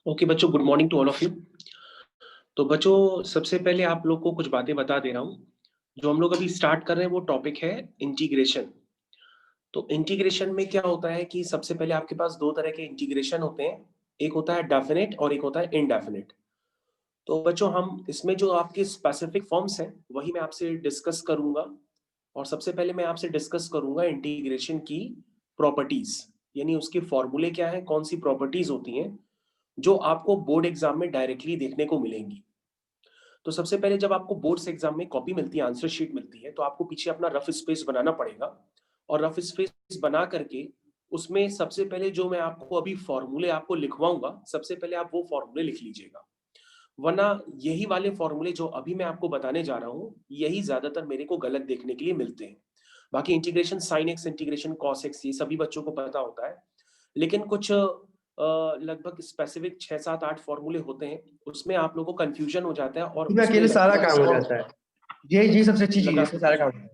Okay बच्चों, good morning to all of you. तो बच्चों, सबसे पहले आप लोग को कुछ बातें बता दे रहा हूँ। जो हम लोग अभी स्टार्ट कर रहे हैं वो टॉपिक है इंटीग्रेशन। तो इंटीग्रेशन में क्या होता है कि सबसे पहले आपके पास दो तरह के इंटीग्रेशन होते हैं। एक होता है डेफिनेट और एक होता है इनडेफिनेट। तो बच्चों, हम इसमें जो आपके स्पेसिफिक फॉर्म्स हैं वही मैं आपसे डिस्कस करूंगा। और सबसे पहले मैं आपसे डिस्कस करूंगा इंटीग्रेशन की प्रॉपर्टीज, यानी उसके फॉर्मूले क्या है, कौन सी प्रॉपर्टीज होती हैं जो आपको बोर्ड एग्जाम में डायरेक्टली देखने को मिलेंगी। तो सबसे पहले जब आपको बोर्ड्स एग्जाम में कॉपी मिलती है, आंसर शीट मिलती है, तो आपको पीछे अपना रफ स्पेस बनाना पड़ेगा। और रफ स्पेस बना करके उसमें सबसे पहले जो मैं आपको अभी फॉर्मूले आपको लिखवाऊंगा, सबसे पहले आप वो फॉर्मूले लिख लीजिएगा। वरना यही वाले फॉर्मूले जो अभी मैं आपको बताने जा रहा हूँ, यही ज्यादातर मेरे को गलत देखने के लिए मिलते हैं। बाकी integration sine x, integration cos x, ये सभी बच्चों को पता होता है। लेकिन कुछ लगभग स्पेसिफिक 6 7 8 फॉर्मूले होते हैं, उसमें आप लोगों को कंफ्यूजन हो जाता है और इसमें उसमें अकेले सारा लगता है काम हो जाता है। ये सबसे अच्छी चीज है, इसमें सारा काम हो जाता है।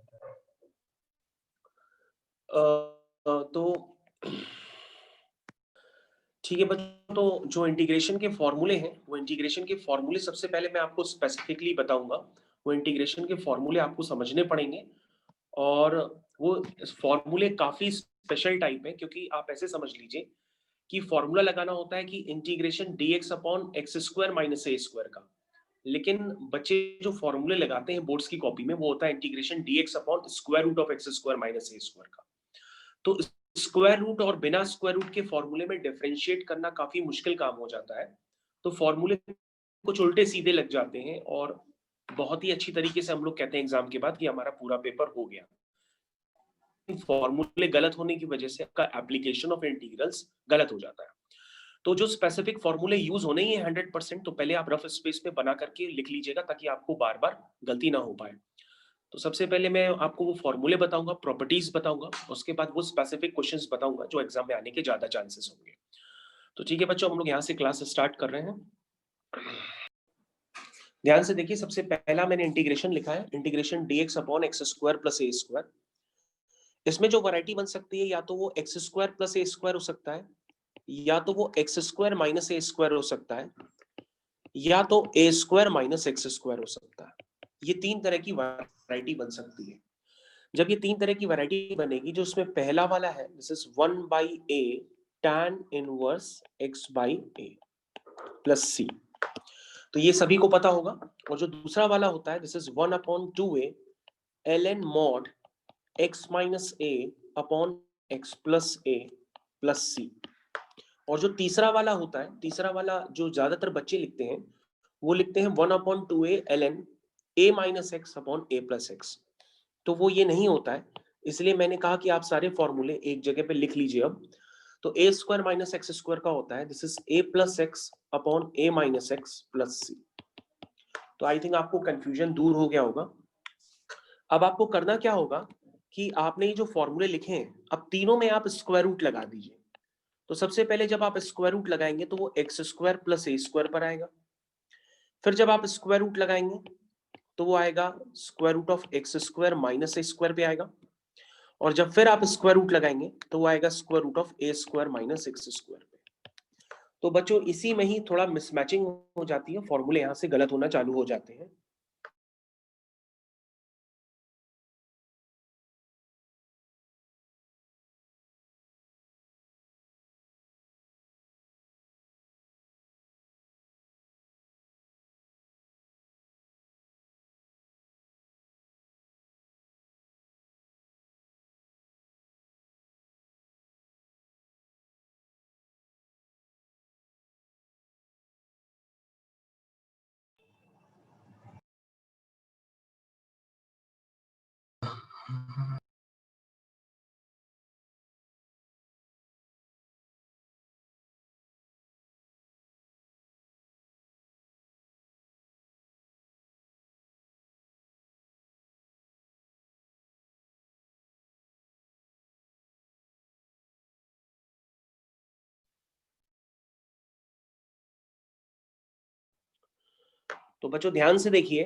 तो ठीक है बच्चों, तो जो इंटीग्रेशन के फॉर्मूले हैं, वो इंटीग्रेशन के फॉर्मूले सबसे पहले मैं आपको स्पेसिफिकली बताऊंगा। वो इंटीग्रेशन के फॉर्मूले आपको समझने पड़ेंगे। और वो फॉर्मूले काफी स्पेशल टाइप है, क्योंकि आप ऐसे समझ लीजिए कि फॉर्मूला लगाना होता है कि integration dx upon x square minus ए स्क्वायर का। लेकिन बच्चे जो फॉर्मूले लगाते हैं बोर्ड्स की कॉपी में, वो होता है integration dx upon square root of x square minus A square का। तो स्क्वायर रूट और बिना स्क्वायर रूट के फॉर्मूले में डिफरेंशिएट करना काफी मुश्किल काम हो जाता है। तो फॉर्मूले कुछ उल्टे सीधे लग जाते हैं और बहुत ही अच्छी तरीके से हम लोग कहते हैं एग्जाम के बाद कि हमारा पूरा पेपर हो गया। फॉर्मूले गलत होने की वजह से आपका एप्लीकेशन ऑफ इंटीग्रल्स गलत हो जाता है। तो जो स्पेसिफिक फॉर्मूले यूज होने ही है 100%, तो पहले आप रफ स्पेस में बना करके लिख लीजिएगा ताकि आपको बार बार गलती ना हो पाए। तो सबसे पहले मैं आपको वो फॉर्मूले बताऊंगा, प्रॉपर्टीज बताऊंगा, उसके बाद वो स्पेसिफिक क्वेश्चंस बताऊंगा जो एग्जाम में आने के ज्यादा चांसेस होंगे। तो ठीक है बच्चों, हम लोग यहाँ से क्लास स्टार्ट कर रहे हैं। ध्यान से देखिए, सबसे पहला मैंने इंटीग्रेशन लिखा है, integration dx upon x square plus ए स्क्वायर। इसमें जो वैरायटी बन सकती है, या तो वो एक्स स्क्वायर प्लस ए स्क्वायर हो सकता है, या तो वो एक्स स्क्वायर माइनस ए स्क्वायर हो सकता है, या तो a square minus x square हो सकता है। ये तीन तरह की वैरायटी बन सकती है। जब ये तीन तरह की वैरायटी बनेगी, जो उसमें पहला वाला है, this is 1/a tan inverse x by a plus c, तो ये सभी को पता होगा। और जो दूसरा वाला होता है, this is 1/2a ln mod x minus a upon x plus a plus c। और जो तीसरा वाला होता है, तीसरा वाला जो ज्यादातर बच्चे लिखते हैं, वो लिखते हैं 1/2a ln a minus x upon a plus x. तो वो ये नहीं होता है, इसलिए मैंने कहा कि आप सारे फॉर्मूले एक जगह पे लिख लीजिए अब। तो a square minus x square का होता है, this is a plus x upon a minus x plus c. तो आई थिंक आपको कंफ्यूजन दूर हो गया होगा। अब आपको करना क्या होगा कि आपने ये जो फॉर्मूले लिखे हैं, अब तीनों में आप स्क्वायर रूट लगा दीजिए। तो सबसे पहले जब आप स्क्वायर रूट लगाएंगे तो वो एक्स स्क्वायर प्लस ए स्क्वायर पर आएगा। फिर जब आप स्क्वायर रूट लगाएंगे तो वो आएगा square root of x square minus A square पे आएगा। और जब फिर आप स्क्वायर रूट लगाएंगे तो वो आएगा square root of A square minus x square पे। तो बच्चों, इसी में ही थोड़ा मिसमैचिंग हो जाती है, फॉर्मूले यहाँ से गलत होना चालू हो जाते हैं। तो बच्चों ध्यान से देखिए,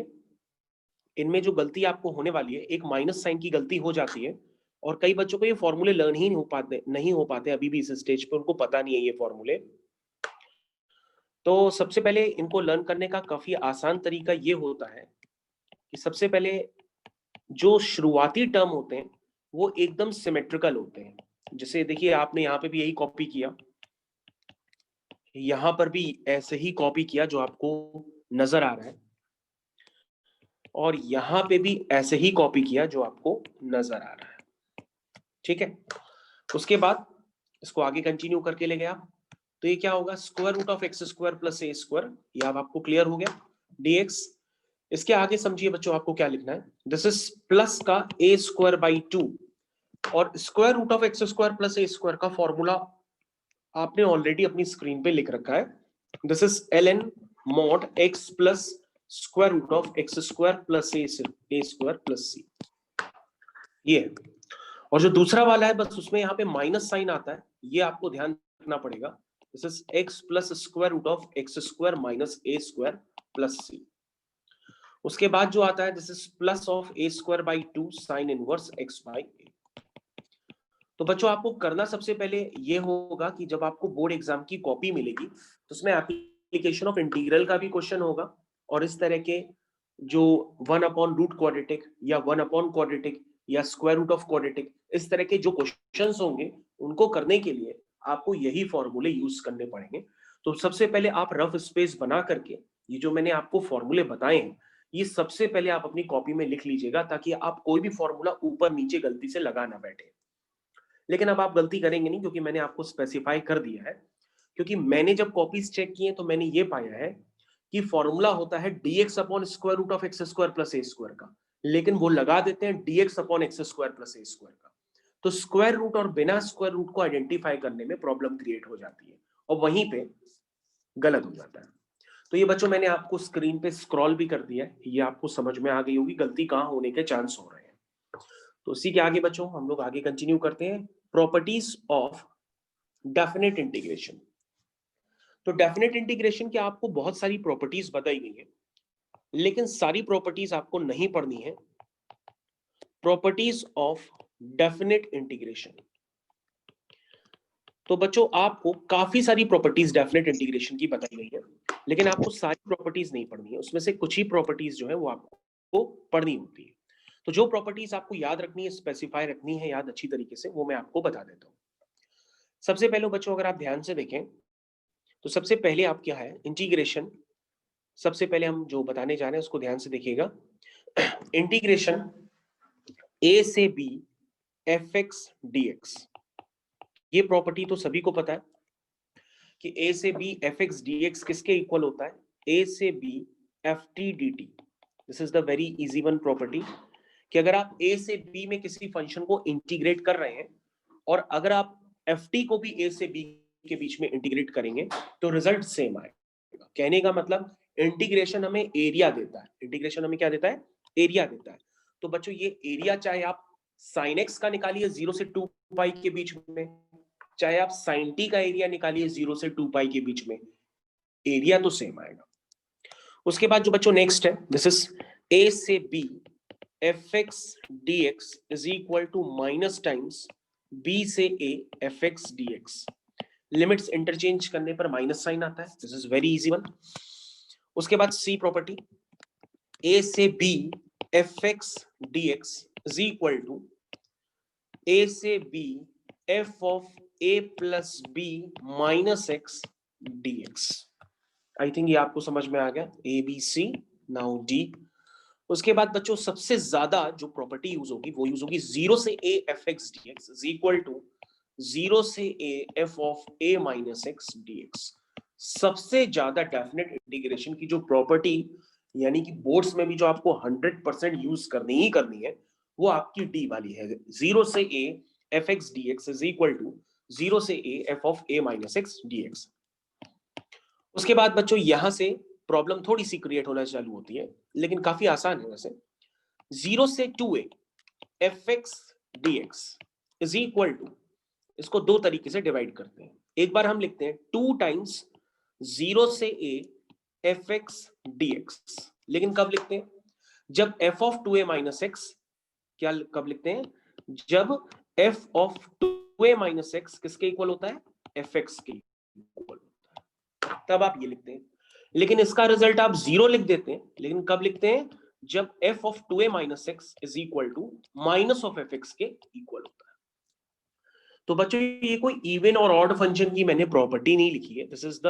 इनमें जो गलती आपको होने वाली है, एक माइनस साइन की गलती हो जाती है। और कई बच्चों को ये फॉर्मूले लर्न ही नहीं हो पाते अभी भी इस स्टेज पे, उनको पता नहीं है ये फॉर्मूले। तो सबसे पहले इनको लर्न करने का काफी आसान तरीका ये होता है कि सबसे पहले जो शुरुआती टर्म होते हैं वो एकदम सिमेट्रिकल होते हैं। जैसे देखिए आपने यहाँ पे भी यही कॉपी किया, यहां पर भी ऐसे ही कॉपी किया जो आपको नजर आ रहा है, और यहां पे भी ऐसे ही कॉपी किया जो आपको नजर आ रहा है। ठीक है, उसके बाद इसको आगे कंटिन्यू करके ले गया तो ये क्या होगा, square root of x square plus A square. ये अब आपको क्लियर हो गया, dx। इसके आगे समझिए बच्चों आपको क्या लिखना है, दिस इज प्लस का ए स्क्वायर बाई 2, और square root of x square plus A square का फॉर्मूला आपने ऑलरेडी अपनी स्क्रीन पे लिख रखा है, this is ln mod x plus square root of x square plus A square plus c. ये, और जो दूसरा वाला है बस उसमें यहाँ पे माइनस साइन आता है, ये आपको ध्यान रखना पड़ेगा, this is x plus square root of x square minus A square plus c. उसके बाद जो आता है this is plus of A square by 2 sine inverse x by a. तो बच्चों आपको करना सबसे पहले ये होगा कि जब आपको बोर्ड एग्जाम की कॉपी मिलेगी तो उसमें एप्लीकेशन ऑफ इंटीग्रल का भी क्वेश्चन होगा, और इस तरह के जो 1 अपॉन रूट क्वाड्रेटिक या 1 अपॉन क्वाड्रेटिक या स्क्वायर रूट ऑफ क्वाड्रेटिक, इस तरह के जो क्वेश्चंस होंगे उनको करने के लिए आपको यही फॉर्मूले यूज करने पड़ेंगे। तो सबसे पहले आप रफ स्पेस बना करके ये जो मैंने आपको फॉर्मूले बताए हैं ये सबसे पहले आप अपनी कॉपी में लिख लीजिएगा, ताकि आप कोई भी फॉर्मूला ऊपर नीचे गलती से लगा ना बैठे। लेकिन अब आप गलती करेंगे नहीं, क्योंकि मैंने आपको स्पेसिफाई कर दिया है। क्योंकि मैंने जब कॉपीज चेक किए तो मैंने ये पाया है कि फॉर्मूला होता है dx upon square root of x square plus A square का, लेकिन वो लगा देते हैं dx upon x square plus ए स्क्वायर का। तो स्क्वायर रूट और बिना स्क्वायर रूट को आइडेंटिफाई करने में प्रॉब्लम क्रिएट हो जाती है और वहीं पे गलत हो जाता है। तो ये बच्चों मैंने आपको स्क्रीन पे स्क्रॉल भी कर दिया है, ये आपको समझ में आ गई होगी गलती कहाँ होने के चांस हो रहे हैं। तो उसी के आगे बच्चों हम लोग आगे कंटिन्यू करते हैं, प्रॉपर्टीज ऑफ डेफिनेट इंटीग्रेशन। तो डेफिनेट इंटीग्रेशन की आपको बहुत सारी प्रॉपर्टीज बताई गई है, लेकिन सारी प्रॉपर्टीज आपको नहीं पढ़नी है। प्रॉपर्टीज ऑफ डेफिनेट इंटीग्रेशन, तो बच्चों आपको काफी सारी प्रॉपर्टीज डेफिनेट इंटीग्रेशन की बताई गई है, लेकिन आपको सारी प्रॉपर्टीज नहीं पढ़नी है, उसमें से कुछ ही प्रॉपर्टीज जो है वो आपको पढ़नी होती है। तो जो प्रॉपर्टीज आपको याद रखनी है, स्पेसिफाई रखनी है याद अच्छी तरीके से, वो मैं आपको बता देता हूँ। सबसे पहले बच्चों अगर आप ध्यान से देखें तो सबसे पहले आप क्या है, इंटीग्रेशन। सबसे पहले हम जो बताने जा रहे हैं उसको ध्यान से देखिएगा, इंटीग्रेशन a से b fx dx। ये प्रॉपर्टी तो सभी को पता है कि a से b fx dx किसके इक्वल होता है, a से b ft dt। This is the very easy one property कि अगर आप a से b में किसी फंक्शन को इंटीग्रेट कर रहे हैं और अगर आप ft को भी a से b के बीच में इंटीग्रेट करेंगे तो रिजल्ट सेम आएगा। कहने का मतलब इंटीग्रेशन हमें एरिया देता है, इंटीग्रेशन हमें क्या देता है, एरिया देता है। तो बच्चों ये एरिया चाहे आप साइन एक्स का निकालिए 0 से 2 पाई के बीच में, चाहे आप साइन टी का एरिया निकालिए 0 से 2 पाई के बीच में, एरिया तो सेम आएगा। उसके बाद जो बच्चों नेक्स्ट है, दिस इज a से b fx dx is equal to minus times b से a fx dx। Limits interchange करने पर माइनस साइन आता है, this is very easy one. उसके बाद सी प्रॉपर्टी, a से b fx dx is equal to a से b f of a plus b minus x dx। I think ये आपको समझ में आ गया, A B C, now D. उसके बाद बच्चों सबसे ज्यादा जो प्रॉपर्टी यूज होगी वो यूज होगी 0 से a fx dx is equal to 0 से a f of a minus x dx। सबसे ज्यादा डेफिनेट इंटीग्रेशन की जो प्रॉपर्टी, यानी कि बोर्ड्स में भी जो आपको 100% यूज करनी है, वो आपकी डी वाली है, 0 से a fx dx is equal to 0 से a f of a minus x dx। उसके बाद बच्चों यहां से प्रॉब्लम थोड़ी सी क्रिएट होना चालू होती है, लेकिन काफी आसान है वैसे। 0 से 2a fx dx is equal to, इसको दो तरीके से डिवाइड करते हैं। एक बार हम लिखते हैं 2 टाइम्स 0 से a fx dx, लेकिन कब लिखते हैं, जब f of 2a minus x, क्या कब लिखते हैं, जब f of 2a minus x किसके इक्वल होता है, fx के इक्वल होता है। तब आप ये लिखते हैं। लेकिन इसका रिजल्ट आप 0 लिख देते हैं, लेकिन कब लिखते हैं? जब f of 2a minus x is equal to minus of fx के इक्वल होता है। तो बच्चों ये कोई इवन और ऑड फंक्शन की मैंने प्रॉपर्टी नहीं लिखी है, this is the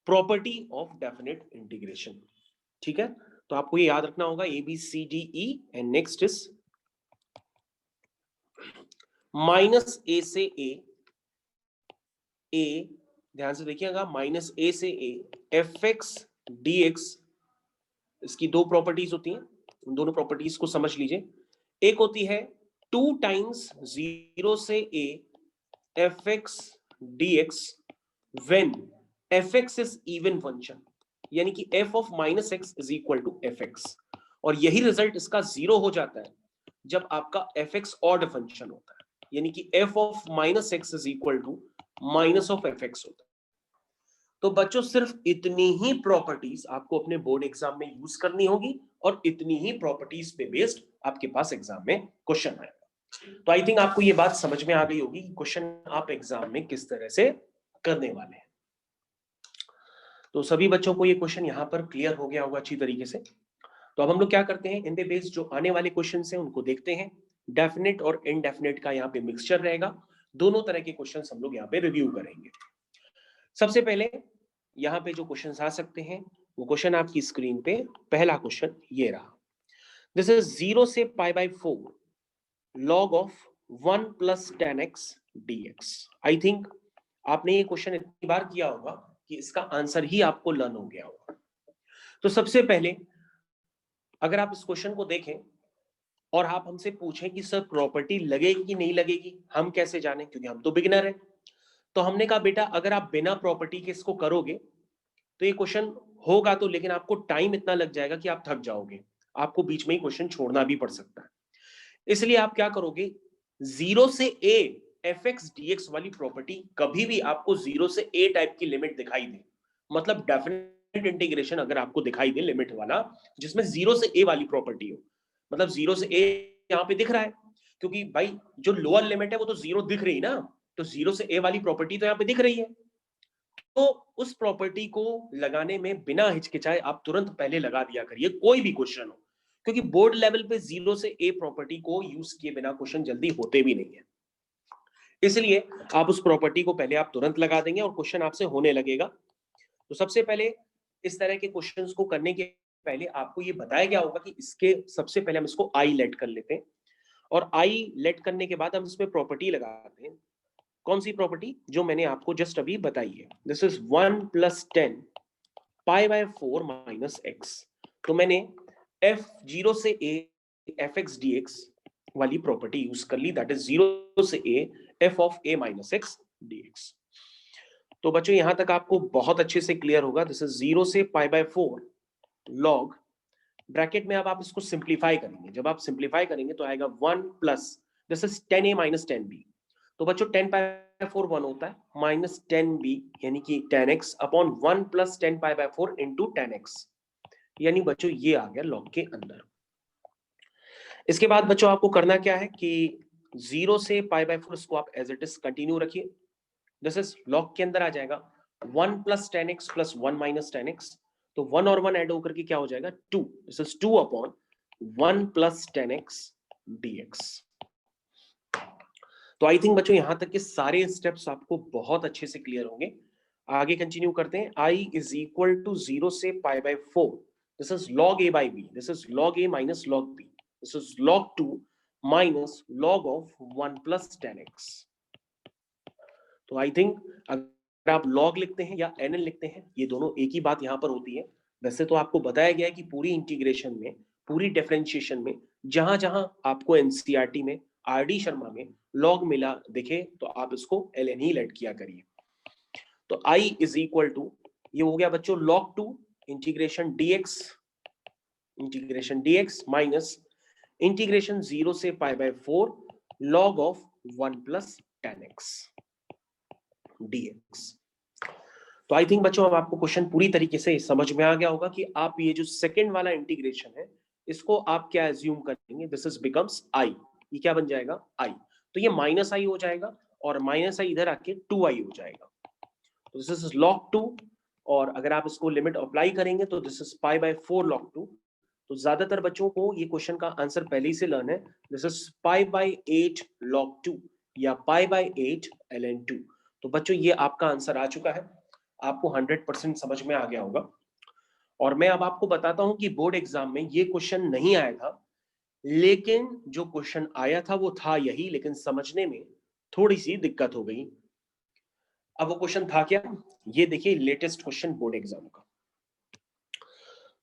property of definite integration. ठीक है, तो आपको ये याद रखना होगा a B c d e and next is minus a से ए, ध्यान से देखिएगा, माइनस ए से A F x D x, इसकी दो प्रॉपर्टीज होती हैं, उन दोनों प्रॉपर्टीज को समझ लीजिए। एक होती है 2 टाइम्स 0 से A F x D X when F X is even function, यानी कि F of minus x is equal to F X, और यही रिजल्ट इसका 0 हो जाता है जब आपका एफ एक्स ऑड फंक्शन होता है, यानी कि F of minus x is equal to minus of F X होता है। तो बच्चों सिर्फ इतनी ही प्रॉपर्टीज आपको अपने बोर्ड एग्जाम में यूज करनी होगी और इतनी ही प्रॉपर्टीज पे बेस्ड आपके पास एग्जाम में क्वेश्चन आएगा। तो आई थिंक आपको ये बात समझ में आ गई होगी कि क्वेश्चन आप एग्जाम में किस तरह से करने वाले हैं। तो सभी बच्चों को ये क्वेश्चन यहाँ पर क्लियर हो गया होगा अच्छी तरीके से। तो अब हम लोग क्या करते हैं, इन पे बेस्ड जो आने वाले क्वेश्चन हैं उनको देखते हैं। डेफिनेट और इनडेफिनेट का यहाँ पे मिक्सचर रहेगा, दोनों तरह के क्वेश्चन हम लोग यहाँ पे रिव्यू करेंगे। सबसे पहले यहाँ पे जो क्वेश्चन आ सकते हैं वो क्वेश्चन आपकी स्क्रीन पे, पहला क्वेश्चन ये रहा, दिस इज 0 से π/4 log of 1 plus tan x dx। I think आपने ये क्वेश्चन इतनी बार किया होगा कि इसका आंसर ही आपको लर्न हो गया होगा। तो सबसे पहले अगर आप इस क्वेश्चन को देखें और आप हमसे पूछें कि सर प्रॉपर्टी लगेगी कि नहीं लगेगी, हम कैसे जाने, क्योंकि हम तो बिगिनर हैं। तो हमने कहा बेटा अगर आप बिना प्रॉपर्टी के इसको करोगे तो ये क्वेश्चन होगा तो, लेकिन आपको टाइम इतना लग जाएगा कि आप थक जाओगे, आपको बीच में ही क्वेश्चन छोड़ना भी पड़ सकता है। इसलिए आप क्या करोगे, 0 से a F x D x वाली प्रॉपर्टी कभी भी आपको 0 से a टाइप की लिमिट दिखाई दे, मतलब डेफिनेट इंटीग्रेशन अगर आपको दिखाई दे लिमिट वाला जिसमें 0 से a वाली प्रॉपर्टी हो, मतलब 0 से a यहाँ पे दिख रहा है, क्योंकि भाई जो लोअर लिमिट है वो तो 0 दिख रही ना, तो 0 से a वाली प्रॉपर्टी तो यहाँ पे दिख रही है। तो उस प्रॉपर्टी को लगाने में बिना हिचकिचाए आप तुरंत पहले लगा दिया करिए, कोई भी क्वेश्चन हो, क्योंकि बोर्ड लेवल पे 0 से a प्रॉपर्टी को यूज किए बिना क्वेश्चन जल्दी होते भी नहीं है। इसलिए आप उस प्रॉपर्टी को पहले आप तुरंत लगा देंगे और क्वेश्चन आपसे होने लगेगा। तो सबसे पहले इस तरह के क्वेश्चंस को करने के पहले आपको ये बताया गया होगा कि इसके सबसे पहले हम इसको आई लेट कर लेते हैं, और आई लेट करने के बाद हम इसमें प्रॉपर्टी लगाते हैं। कौन सी प्रॉपर्टी? जो मैंने आपको जस्ट अभी बताई है, दिस इज 1 + 10 π/4 - x। तो मैंने f0 से a F x D x वाली प्रॉपर्टी यूज कर ली, दैट इज 0 से a f of a - x dx। तो बच्चों यहां तक आपको बहुत अच्छे से क्लियर होगा, दिस इज 0 से π/4 log, ब्रैकेट में अब आप इसको सिंप्लीफाई करेंगे, जब आप सिंप्लीफाई करेंगे तो आएगा 1 plus this is 10a - 10b। तो बच्चों 10π/4 1 होता है, माइनस 10b यानी कि 10x अपॉन 1 + 10π/4 इंटू 10x, यानी बच्चों ये आ गया लॉग के अंदर। इसके बाद बच्चों आपको करना क्या है कि 0 से π/4 इसको आप एज इट इज कंटिन्यू रखिए, दिस इज लॉग के अंदर आ जाएगा 1 + 10x + 1 - 10x, तो 1 और 1 ऐड होकर के क्या हो जाएगा 2, this is 2 upon 1 + 10x dx। तो आई थिंक बच्चों यहां तक के सारे स्टेप्स आपको बहुत अच्छे से क्लियर होंगे। आगे कंटिन्यू करते हैं। i = 0 से π/4, this is log a by b, this is log a - log b, this is log 2 - log of 1 + 10x। तो आई थिंक अगर आप log लिखते हैं या nn लिखते हैं, ये दोनों एक ही बात यहां पर होती है। वैसे तो आपको बताया गया है कि पूरी इंटीग्रेशन में, पूरी डिफरेंशिएशन में जहां जहां आपको एनसीईआरटी में, आरडी शर्मा में log मिला दिखे तो आप इसको ln ही लेट किया करिए। तो i = ये हो गया बच्चों log 2 integration dx minus integration 0 से π/4 log of 1 + 10x dx। तो आई थिंक बच्चों अब आपको क्वेश्चन पूरी तरीके से समझ में आ गया होगा कि आप ये जो सेकंड वाला इंटीग्रेशन है इसको आप क्या एज्यूम करेंगे, दिस इज बिकम्स i, ये क्या बन जाएगा i, तो ये -i हो जाएगा और -i इधर आके 2i हो जाएगा। तो दिस इज log 2, और अगर आप इसको लिमिट अप्लाई करेंगे तो this is pi by 4 log 2। तो ज्यादातर बच्चों को ये क्वेश्चन का आंसर पहले ही से लर्न है, this is pi by 8 log 2 या पाई बाय 8 ln 2। तो बच्चों ये आपका आंसर आ चुका है, आपको 100% समझ में आ गया होगा। और मैं अब आपको बताता हूं कि बोर्ड एग्जाम में ये क्वेश्चन नहीं आया था, लेकिन जो क्वेश्चन आया था वो था यही, लेकिन समझने में थोड़ी सी दिक्कत हो गई। अब वो क्वेश्चन था क्या, ये देखिए लेटेस्ट क्वेश्चन बोर्ड एग्जाम का।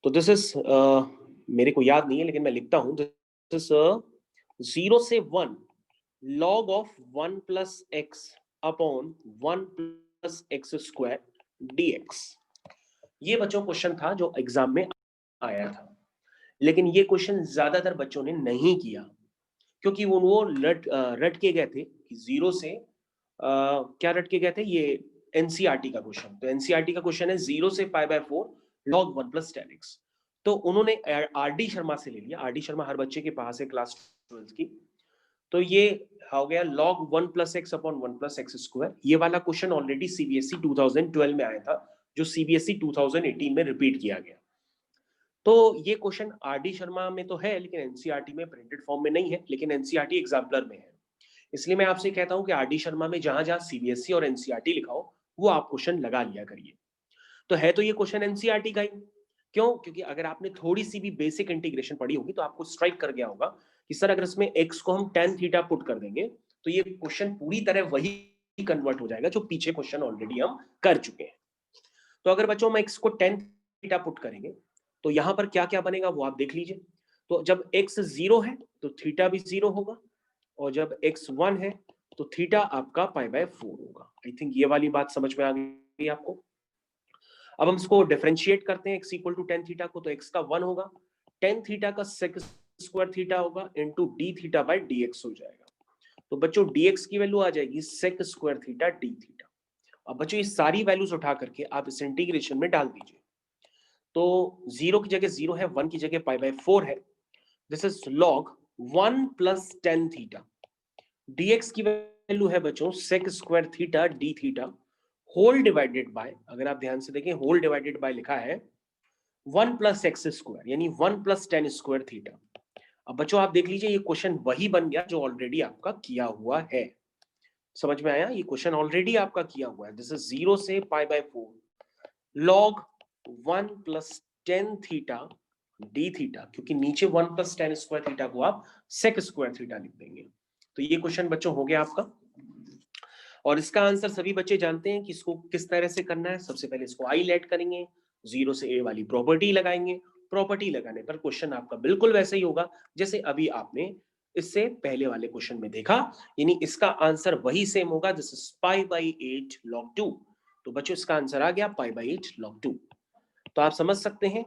तो दिस इज मेरे को याद नहीं है लेकिन मैं लिखता हूं, दिस इज 0 से 1 log of 1 plus x upon 1 plus x square dx। ये बच्चों क्वेश्चन था जो एग्जाम में आया था, लेकिन ये क्वेश्चन ज्यादातर बच्चों ने नहीं किया, क्योंकि वो रट के गए थे कि 0 से क्या रट के गए थे, ये एनसीईआरटी का क्वेश्चन। तो एनसीईआरटी का क्वेश्चन है 0 से पाई by 4 log 1 plus tan x। तो उन्होंने आरडी शर्मा से ले लिया, आरडी शर्मा हर बच्चे के पास है क्लास 12 की। तो ये हो गया log 1 plus x upon 1 plus x square। ये वाला क्वेश्चन ऑलरेडी सीबीएसई 2012 में आया था, जो सीबीएसई 2018 में रिपीट किया गया। तो ये क्वेश्चन आरडी शर्मा में तो है, लेकिन एनसीईआरटी में प्रिंटेड फॉर्म में नहीं है, लेकिन एनसीईआरटी एग्जाम्पलर में है। इसलिए मैं आपसे कहता हूं कि आरडी शर्मा में जहां जहां सीबीएसई और एनसीईआरटी लिखा हो वो आप क्वेश्चन लगा लिया करिए। तो है तो ये क्वेश्चन एनसीईआरटी का ही, क्यों? क्योंकि अगर आपने थोड़ी सी भी बेसिक इंटीग्रेशन पढ़ी होगी तो आपको स्ट्राइक कर गया होगा कि सर अगर इसमें x को हम tan थीटा पुट कर देंगे तो ये क्वेश्चन पूरी तरह वही कन्वर्ट हो जाएगा जो पीछे क्वेश्चन ऑलरेडी हम कर चुके हैं। तो अगर बच्चों हम x को tan थीटा पुट करेंगे तो यहां पर क्या क्या बनेगा वो आप देख लीजिए। तो जब x 0 है तो थीटा भी 0 होगा, और जब x 1 है तो थीटा आपका पाई बाय 4 होगा। आई थिंक ये वाली बात समझ में आ गई आपको। अब हम इसको डिफरेंशिएट करते हैं x equal to tan theta को, तो x का 1 होगा, tan थीटा का sec स्क्वायर थीटा होगा into d theta by dx हो जाएगा। तो बच्चों dx की वैल्यू आ जाएगी sec square theta d theta. अब बच्चों ये सारी वैल्यूज उठा करके आप इस इंटीग्रेशन में डाल दीजिए। तो 0 की जगह 0 है, 1 की जगह पाई बाय 4 है। This is log 1 plus tan theta, dx की वैल्यू है बच्चों sec square theta d theta whole divided by, अगर आप ध्यान से देखें होल डिवाइडेड बाय लिखा है 1 प्लस एक्स स्क्वायर, यानी 1 प्लस tan स्क्वायर थीटा। अब बच्चों आप देख लीजिए ये क्वेश्चन वही बन गया जो ऑलरेडी आपका किया हुआ है। समझ में आया? ये क्वेश्चन ऑलरेडी आपका किया हुआ है। दिस इज 0 से पाई by 4 log 1 plus tan theta d theta, क्योंकि नीचे 1 प्लस tan स्क्वायर थीटा को आप sec स्क्वायर थीटा लिख देंगे। तो ये क्वेश्चन बच्चों हो गया आपका, और इसका आंसर सभी बच्चे जानते हैं कि इसको किस तरह से करना है। सबसे पहले इसको आई लेट करेंगे, 0 से a वाली प्रॉपर्टी लगाएंगे, प्रॉपर्टी लगाने पर क्वेश्चन आपका बिल्कुल वैसे ही होगा जैसे अभी आपने इससे पहले वाले क्वेश्चन में देखा, यानी इसका आंसर वही सेम होगा, this is pi by 8 log 2। तो बच्चों इसका आंसर आ गया पाई बाई 8 log 2। तो आप समझ सकते हैं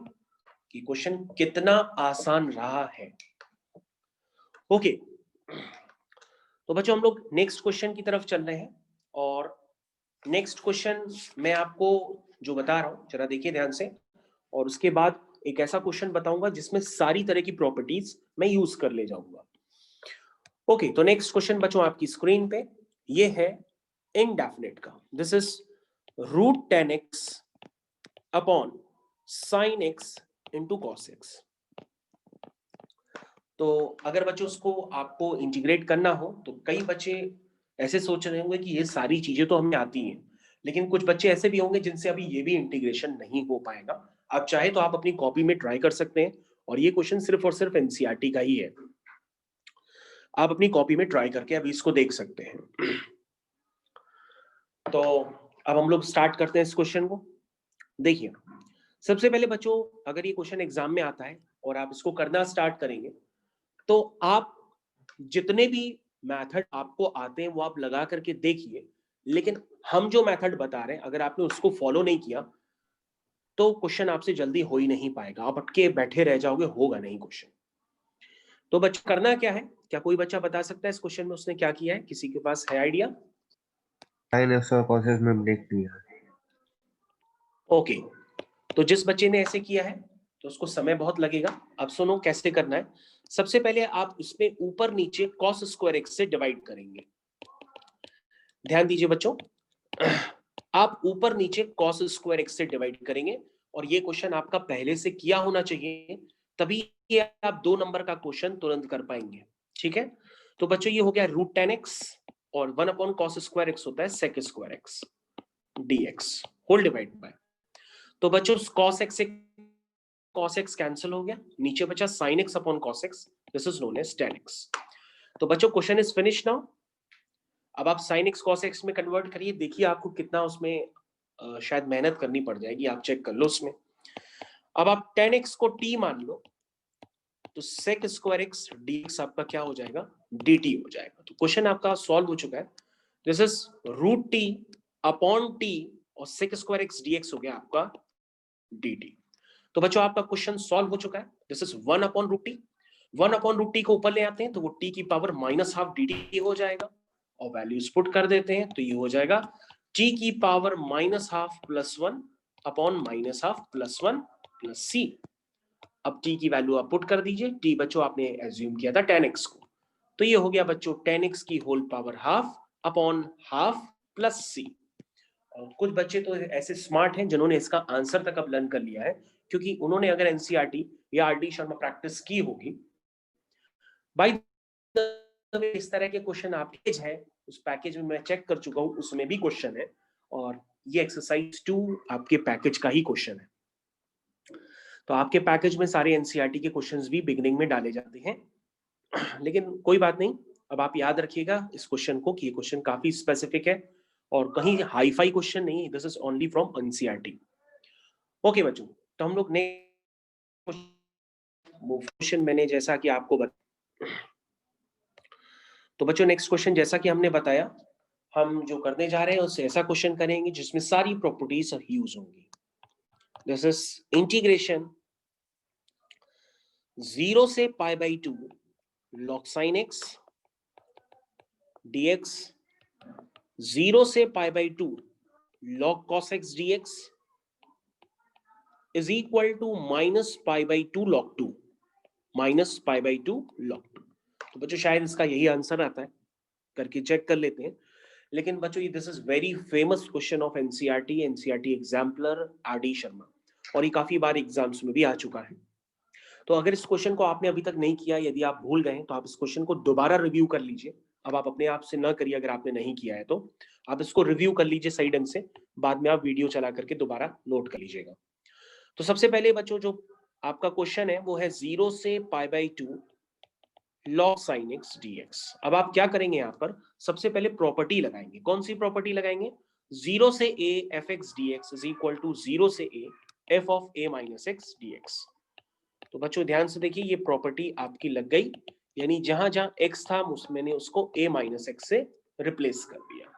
कि क्वेश्चन कितना आसान रहा है। ओके, तो बच्चों हम लोग नेक्स्ट क्वेश्चन की तरफ चल रहे हैं, और नेक्स्ट क्वेश्चन मैं आपको जो बता रहा हूं जरा देखिए ध्यान से, और उसके बाद एक ऐसा क्वेश्चन बताऊंगा जिसमें सारी तरह की प्रॉपर्टीज मैं यूज कर ले जाऊंगा। ओके, तो नेक्स्ट क्वेश्चन बच्चों आपकी स्क्रीन पे ये है इनडेफिनेट का। This is root 10x upon sine x into cos x। तो अगर बच्चों उसको आपको इंटीग्रेट करना हो तो कई बच्चे ऐसे सोच रहे होंगे कि ये सारी चीजें तो हमें आती हैं, लेकिन कुछ बच्चे ऐसे भी होंगे जिनसे अभी ये भी इंटीग्रेशन नहीं हो पाएगा। आप चाहे तो आप अपनी कॉपी में ट्राई कर सकते हैं, और ये क्वेश्चन सिर्फ और सिर्फ एनसीईआरटी का ही है। आप अपनी कॉपी में ट्राई करके अभी इसको देख सकते हैं। तो अब हम लोग स्टार्ट करते हैं इस क्वेश्चन को। देखिए सबसे पहले बच्चों अगर ये क्वेश्चन एग्जाम में आता है और आप इसको करना स्टार्ट करेंगे तो आप जितने भी मेथड आपको आते हैं वो आप लगा करके देखिए, लेकिन हम जो मेथड बता रहे हैं अगर आपने उसको फॉलो नहीं किया तो क्वेश्चन आपसे जल्दी हो ही नहीं पाएगा, आप अटके बैठे रह जाओगे, होगा नहीं क्वेश्चन। तो बच्चा करना क्या है, क्या कोई बच्चा बता सकता है इस क्वेश्चन में उसने क्या किया है? किसी के पास है आइडिया? साइन एक्स और कॉस एक्स में ब्रेक किया। ओके, तो जिस बच्चे ने ऐसे किया है तो उसको समय बहुत लगेगा। अब सुनो कैसे करना है। सबसे पहले आप इसमें ऊपर नीचे कॉस स्क्वायर एक्स से डिवाइड करेंगे। ध्यान दीजिए बच्चों, आप ऊपर नीचे cos स्क्वायर x से डिवाइड करेंगे, और ये क्वेश्चन आपका पहले से किया होना चाहिए, तभी ये आप 2 नंबर का क्वेश्चन तुरंत कर पाएंगे। ठीक है, तो बच्चों ये हो गया √10x, और 1 अपॉन cos स्क्वायर x होता है sec square x dx whole divide by, तो बच्चों cos x से cos x कैंसिल हो गया, नीचे बचा sin x upon cos x, this is known as tan x। तो बच्चों क्वेश्चन इज फिनिश नाउ। अब आप sin x cos x में कन्वर्ट करिए, देखिए आपको कितना उसमें शायद मेहनत करनी पड़ जाएगी, आप चेक कर लो उसमें। अब आप tan x को t मान लो, तो sec स्क्वायर x dx आपका क्या हो जाएगा, dt हो जाएगा। तो क्वेश्चन आपका सॉल्व हो चुका है, this is √t upon t, और sec स्क्वायर x dx हो गया आपका dt। तो बच्चों आपका क्वेश्चन सॉल्व हो चुका है, this is 1 upon √t। 1 upon √t को ऊपर ले आते हैं तो वो t की पावर -12 dt हो जाएगा, और वैल्यूज पुट कर देते हैं तो ये हो जाएगा t की power -12 plus 1 upon -12 plus 1 plus c। अब t की वैल्यू आप पुट कर दीजिए, t बच्चों आपने एज्यूम किया था tan x को, तो ये हो गया बच्चों tan x की whole power half upon half plus c। और कुछ बच्चे तो ऐसे स्मार्ट हैं जिन्होंने इसका आंसर तक अब लर्न कर लिया है, क्योंकि उन्होंने अगर एनसीईआरटी या आरडी शर्मा प्रैक्टिस की होगी। बाय इस तरह के क्वेश्चन आपके है उस पैकेज में, मैं चेक कर चुका हूं, उसमें भी क्वेश्चन है, और ये एक्सरसाइज 2 आपके पैकेज का ही क्वेश्चन है। तो आपके पैकेज में सारे एनसीईआरटी के क्वेश्चंस भी बिगिनिंग में डाले जाते हैं, लेकिन कोई बात नहीं, अब आप याद रखिएगा इस क्वेश्चन को कि ये क्वेश्चन काफी स्पेसिफिक है और कहीं हाई फाई क्वेश्चन नहीं, this is only from NCERT. Okay बच्चों, तो हम लोग नेक्स्ट क्वेश्चन मैंने जैसा कि आपको तो बच्चों नेक्स्ट क्वेश्चन जैसा कि हमने बताया, हम जो करने जा रहे हैं उससे ऐसा क्वेश्चन करेंगे जिसमें सारी प्रॉपर्टीज यूज होंगी। दिस इज इंटीग्रेशन 0 से π/2 log sin x dx, 0 से π/2 log cos x dx is equal to -π/2 log 2, -π/2 log 2। तो बच्चों शायद इसका यही आंसर आता है, करके चेक कर लेते हैं। लेकिन बच्चों ये this is very famous question of NCERT exemplar RD Sharma, और ये काफी बार एग्जाम्स में भी आ चुका है। तो अगर इस क्वेश्चन को आपने अभी तक नहीं किया, यदि आप भूल गए तो आप इस क्वेश्चन को दोबारा रिव्यू कर लीजिए। अब आप अपने आप से ना करिए, अगर आपने नहीं किया है तो आप इसको रिव्यू कर लीजिए सही ढंग से, बाद में आप वीडियो चला करके दोबारा नोट कर लीजिएगा। तो सबसे पहले बच्चों जो आपका क्वेश्चन है वो है 0 से π/2 log sin x dx। अब आप क्या करेंगे, यहाँ पर सबसे पहले प्रॉपर्टी लगाएंगे। कौन सी प्रॉपर्टी लगाएंगे, 0 से a f(x) dx is equal to 0 से a f of a minus x dx। तो बच्चों ध्यान से देखिए, ये प्रॉपर्टी आपकी लग गई, यानी जहां जहां x था मैंने उसको a माइनस एक्स से रिप्लेस कर दिया।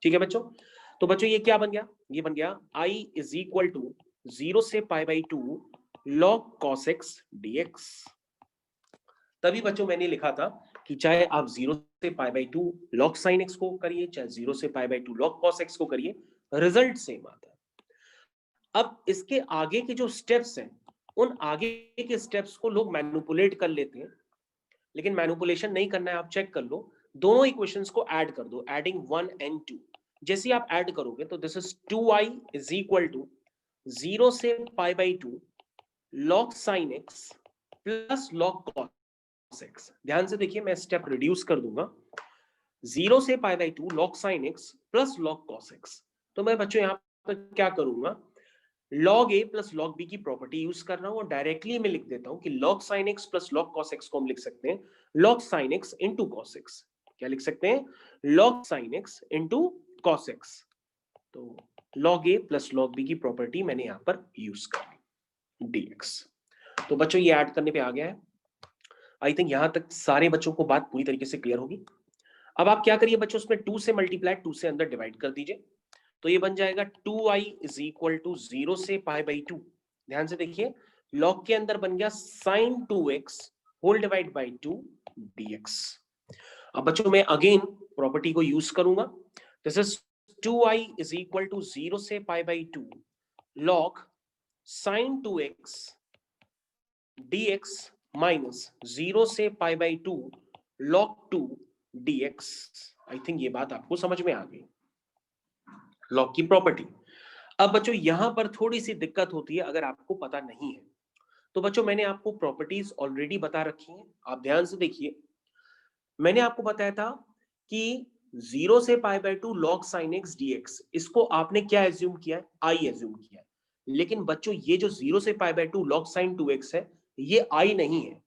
ठीक है बच्चों, तो बच्चों ये क्या बन गया, ये बन गया I इज इक्वल टू 0 से π/2 log cos x dx। तभी बच्चों मैंने लिखा था कि चाहे आप 0 से π/2 log sin x को करिए, चाहे 0 से π/2 log cos x को करिए, रिजल्ट सेम आता है। अब इसके आगे के जो स्टेप्स हैं, उन आगे के स्टेप्स को लोग मैनिपुलेट कर लेते हैं, लेकिन मैनिपुलेशन नहीं करना है, आप चेक कर लो, दोनों इक्वेशंस को ऐड कर दो, एडिंग 1 and 2। जैसे आप ऐड करोगे तो this is 2i is equal to 0 से π/2 log sin x plus log cos x। ध्यान से देखिए, मैं स्टेप रिड्यूस कर दूंगा, 0 से π/2 log sin x plus log cos x। तो मैं बच्चों यहां पर क्या करूंगा, log a plus log b की प्रॉपर्टी यूज कर रहा हूं, और डायरेक्टली मैं लिख देता हूं कि log sin x plus log cos x को हम लिख सकते हैं log sin x into cos x। क्या लिख सकते हैं, log sin x into cos x। तो log a plus log b की प्रॉपर्टी मैंने यहां पर यूज कर ली dx। तो बच्चों ये ऐड करने पे आ गया है। आई थिंक यहां तक सारे बच्चों को बात पूरी तरीके से क्लियर होगी। अब आप क्या करिए बच्चों, उसमें 2 से मल्टीप्लाई, 2 से अंदर डिवाइड कर दीजिए, तो ये बन जाएगा 2i इज इक्वल टू 0 से π/2। ध्यान से देखिए, log के अंदर बन गया sin 2x whole divide by 2 dx। अब बच्चों मैं अगेन प्रॉपर्टी को यूज करूंगा, this is 2i is equal to 0 से π/2 log sin 2x dx minus 0 से π/2 log 2 dx। आई थिंक ये बात आपको समझ में आ गई। लॉग की प्रॉपर्टी। अब बच्चों यहां पर थोड़ी सी दिक्कत होती है अगर आपको पता नहीं है। तो बच्चों मैंने आपको प्रॉपर्टीज ऑलरेडी बता रखी हैं, आप ध्यान से देखिए। मैंने आपको बताया था कि 0 से π/2 log sin x dx, इसको आपने क्या एज्यूम किया है? आई एज्यूम किया है। लेकिन बच्चों ये जो 0 से π/2 log sin 2x है, ये आई नहीं है,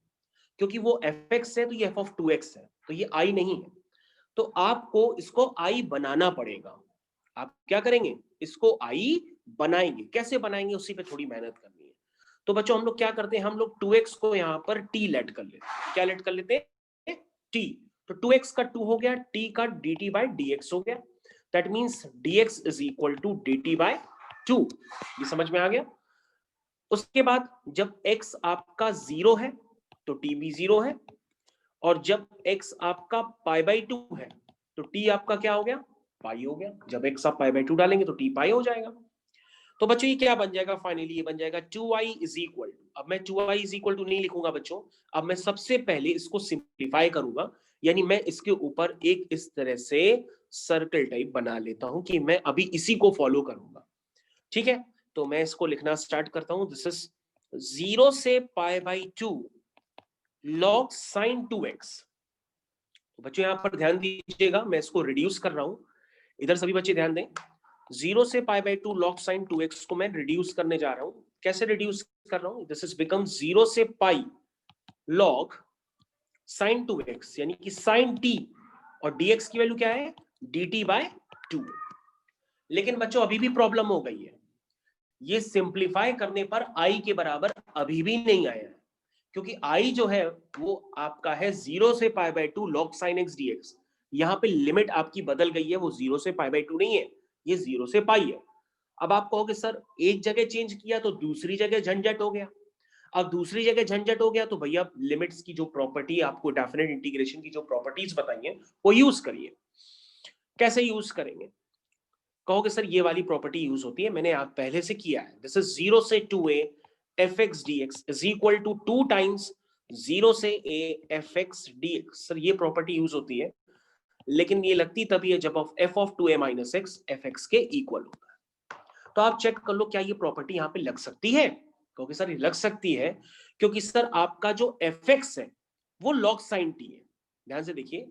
क्योंकि वो fx है तो ये f of 2x है, तो ये आई नहीं है। तो आपको इसको आई बनाना पड़ेगा। आप क्या करेंगे? इसको आई बनाएंगे। कैसे बनाएंगे? उसी पे थोड़ी मेहनत करनी है। तो बच्चों हम लोग क्या करते हैं, हम लोग 2x को यहाँ पर t लेट कर लेते हैं। क्या लेट कर लेते हैं? t। तो 2x का 2 हो गया, t का dt by dx हो गया। That means dx is equal to dt by 2। ये समझ में आ गया? उसके बाद जब x आपका 0 है तो t भी 0 है, और जब x आपका π/2 है तो t आपका क्या हो गया? पाई हो गया। जब x आप π/2 डालेंगे तो t पाई हो जाएगा। तो बच्चों ये क्या बन जाएगा? फाइनली ये बन जाएगा 2i इज इक्वल, अब मैं 2i इज इक्वल टू नहीं लिखूंगा बच्चों, अब मैं सबसे पहले इसको सिंप्लीफाई करूंगा, यानी मैं इसके ऊपर एक इस तरह से सर्कल टाइप बना लेता हूं कि मैं अभी इसी को फॉलो करूंगा। ठीक है, तो मैं इसको लिखना स्टार्ट करता हूं। दिस इज 0 से π/2 log sin 2x। तो बच्चों यहां पर ध्यान दीजिएगा, मैं इसको रिड्यूस कर रहा हूं। इधर सभी बच्चे ध्यान दें। 0 से π/2 log sin 2x को मैं रिड्यूस करने जा रहा हूं। कैसे रिड्यूस कर रहा हूं? दिस इज बिकम 0 से पाई log sin 2x, यानी कि sin t, और dx की वैल्यू क्या है? dt by 2। लेकिन बच्चों अभी भी प्रॉब्लम हो गई है, ये सिंप्लीफाई करने पर i के बराबर अभी भी नहीं आया है, क्योंकि i जो है वो आपका है 0 से π/2 log sin x dx। यहां पे लिमिट आपकी बदल गई है, वो 0 से π/2 नहीं है, ये 0 से पाई है। अब आप कहोगे सर एक जगह चेंज किया तो दूसरी जगह झंझट हो गया। अब दूसरी जगह झंझट हो गया तो भैया लिमिट्स की जो प्रॉपर्टी आपको डेफिनेट इंटीग्रेशन की जो प्रॉपर्टीज बताई हैं वो यूज करिए। कैसे यूज करेंगे? कहोगे सर ये वाली प्रॉपर्टी यूज होती है, मैंने आप पहले से किया है। दिस इज 0 से 2a fx dx is equal to 2 times 0 से a fx dx। सर ये प्रॉपर्टी यूज होती है, लेकिन ये लगती तभी है जब f of 2a minus x fx के इक्वल होता है। तो आप चेक कर लो क्या ये प्रॉपर्टी यहाँ पे लग सकती है? क्योंकि सर ये लग सकती है, क्योंकि सर आपका जो fx है वो log sin t है। ध्यान से देखिए,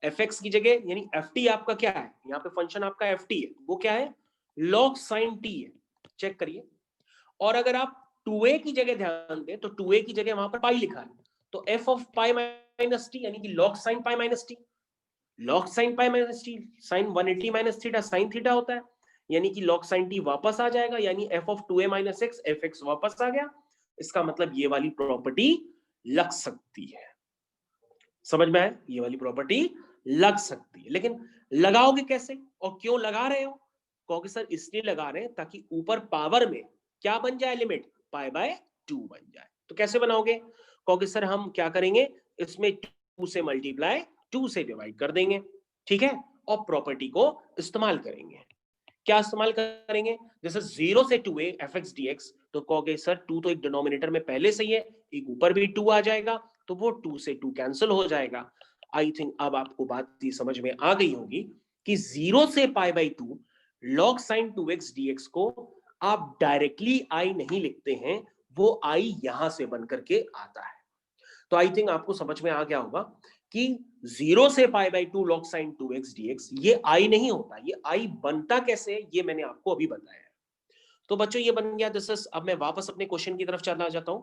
fx की जगह यानी ft आपका क्या है? यहाँ पे फंक्शन आपका ft है, वो क्या है? log sin t है। चेक करिए। और अगर आप 2a की जगह ध्यान दें तो 2a की जगह वहां पर पाई लिखा है, तो f of pi minus t यानी कि log sin pi minus t। log sin pi minus t sin 180 minus theta sin theta होता है, यानी कि log sin t वापस आ जाएगा, यानी f of 2a minus x fx वापस आ गया। इसका मतलब ये वाली प्रॉपर्टी लग सकती है। समझ में आया? ये वाली प्रॉपर्टी लग सकती है, लेकिन लगाओगे कैसे और क्यों लगा रहे हो? कहोगे सर इसलिए लगा रहे हैं ताकि ऊपर पावर में क्या बन जाए? लिमिट π/2 बन जाए। तो कैसे बनाओगे? कहोगे सर हम क्या करेंगे, इसमें 2 से मल्टीप्लाई 2 से डिवाइड कर देंगे। ठीक है, और प्रॉपर्टी को इस्तेमाल करेंगे। क्या इस्तेमाल करेंगे? जैसे 0 से 2a fx dx, तो कहोगे सर 2 तो एक डिनोमिनेटर में पहले से ही है, एक ऊपर भी 2 आ जाएगा, तो वो 2 से 2 कैंसिल हो जाएगा। आई थिंक अब आपको बात समझ में आ गई होगी कि 0 से π/2 log sin 2x dx को आप डायरेक्टली आई नहीं लिखते हैं, वो आई यहां से बन करके आता है। तो आई थिंक आपको समझ में आ गया होगा कि 0 से π/2 log sin 2x dx ये आई नहीं होता, ये आई बनता कैसे है ये मैंने आपको अभी बताया है। तो बच्चों ये बन गया। दिस इज, अब मैं वापस अपने क्वेश्चन की तरफ चला जाता हूं।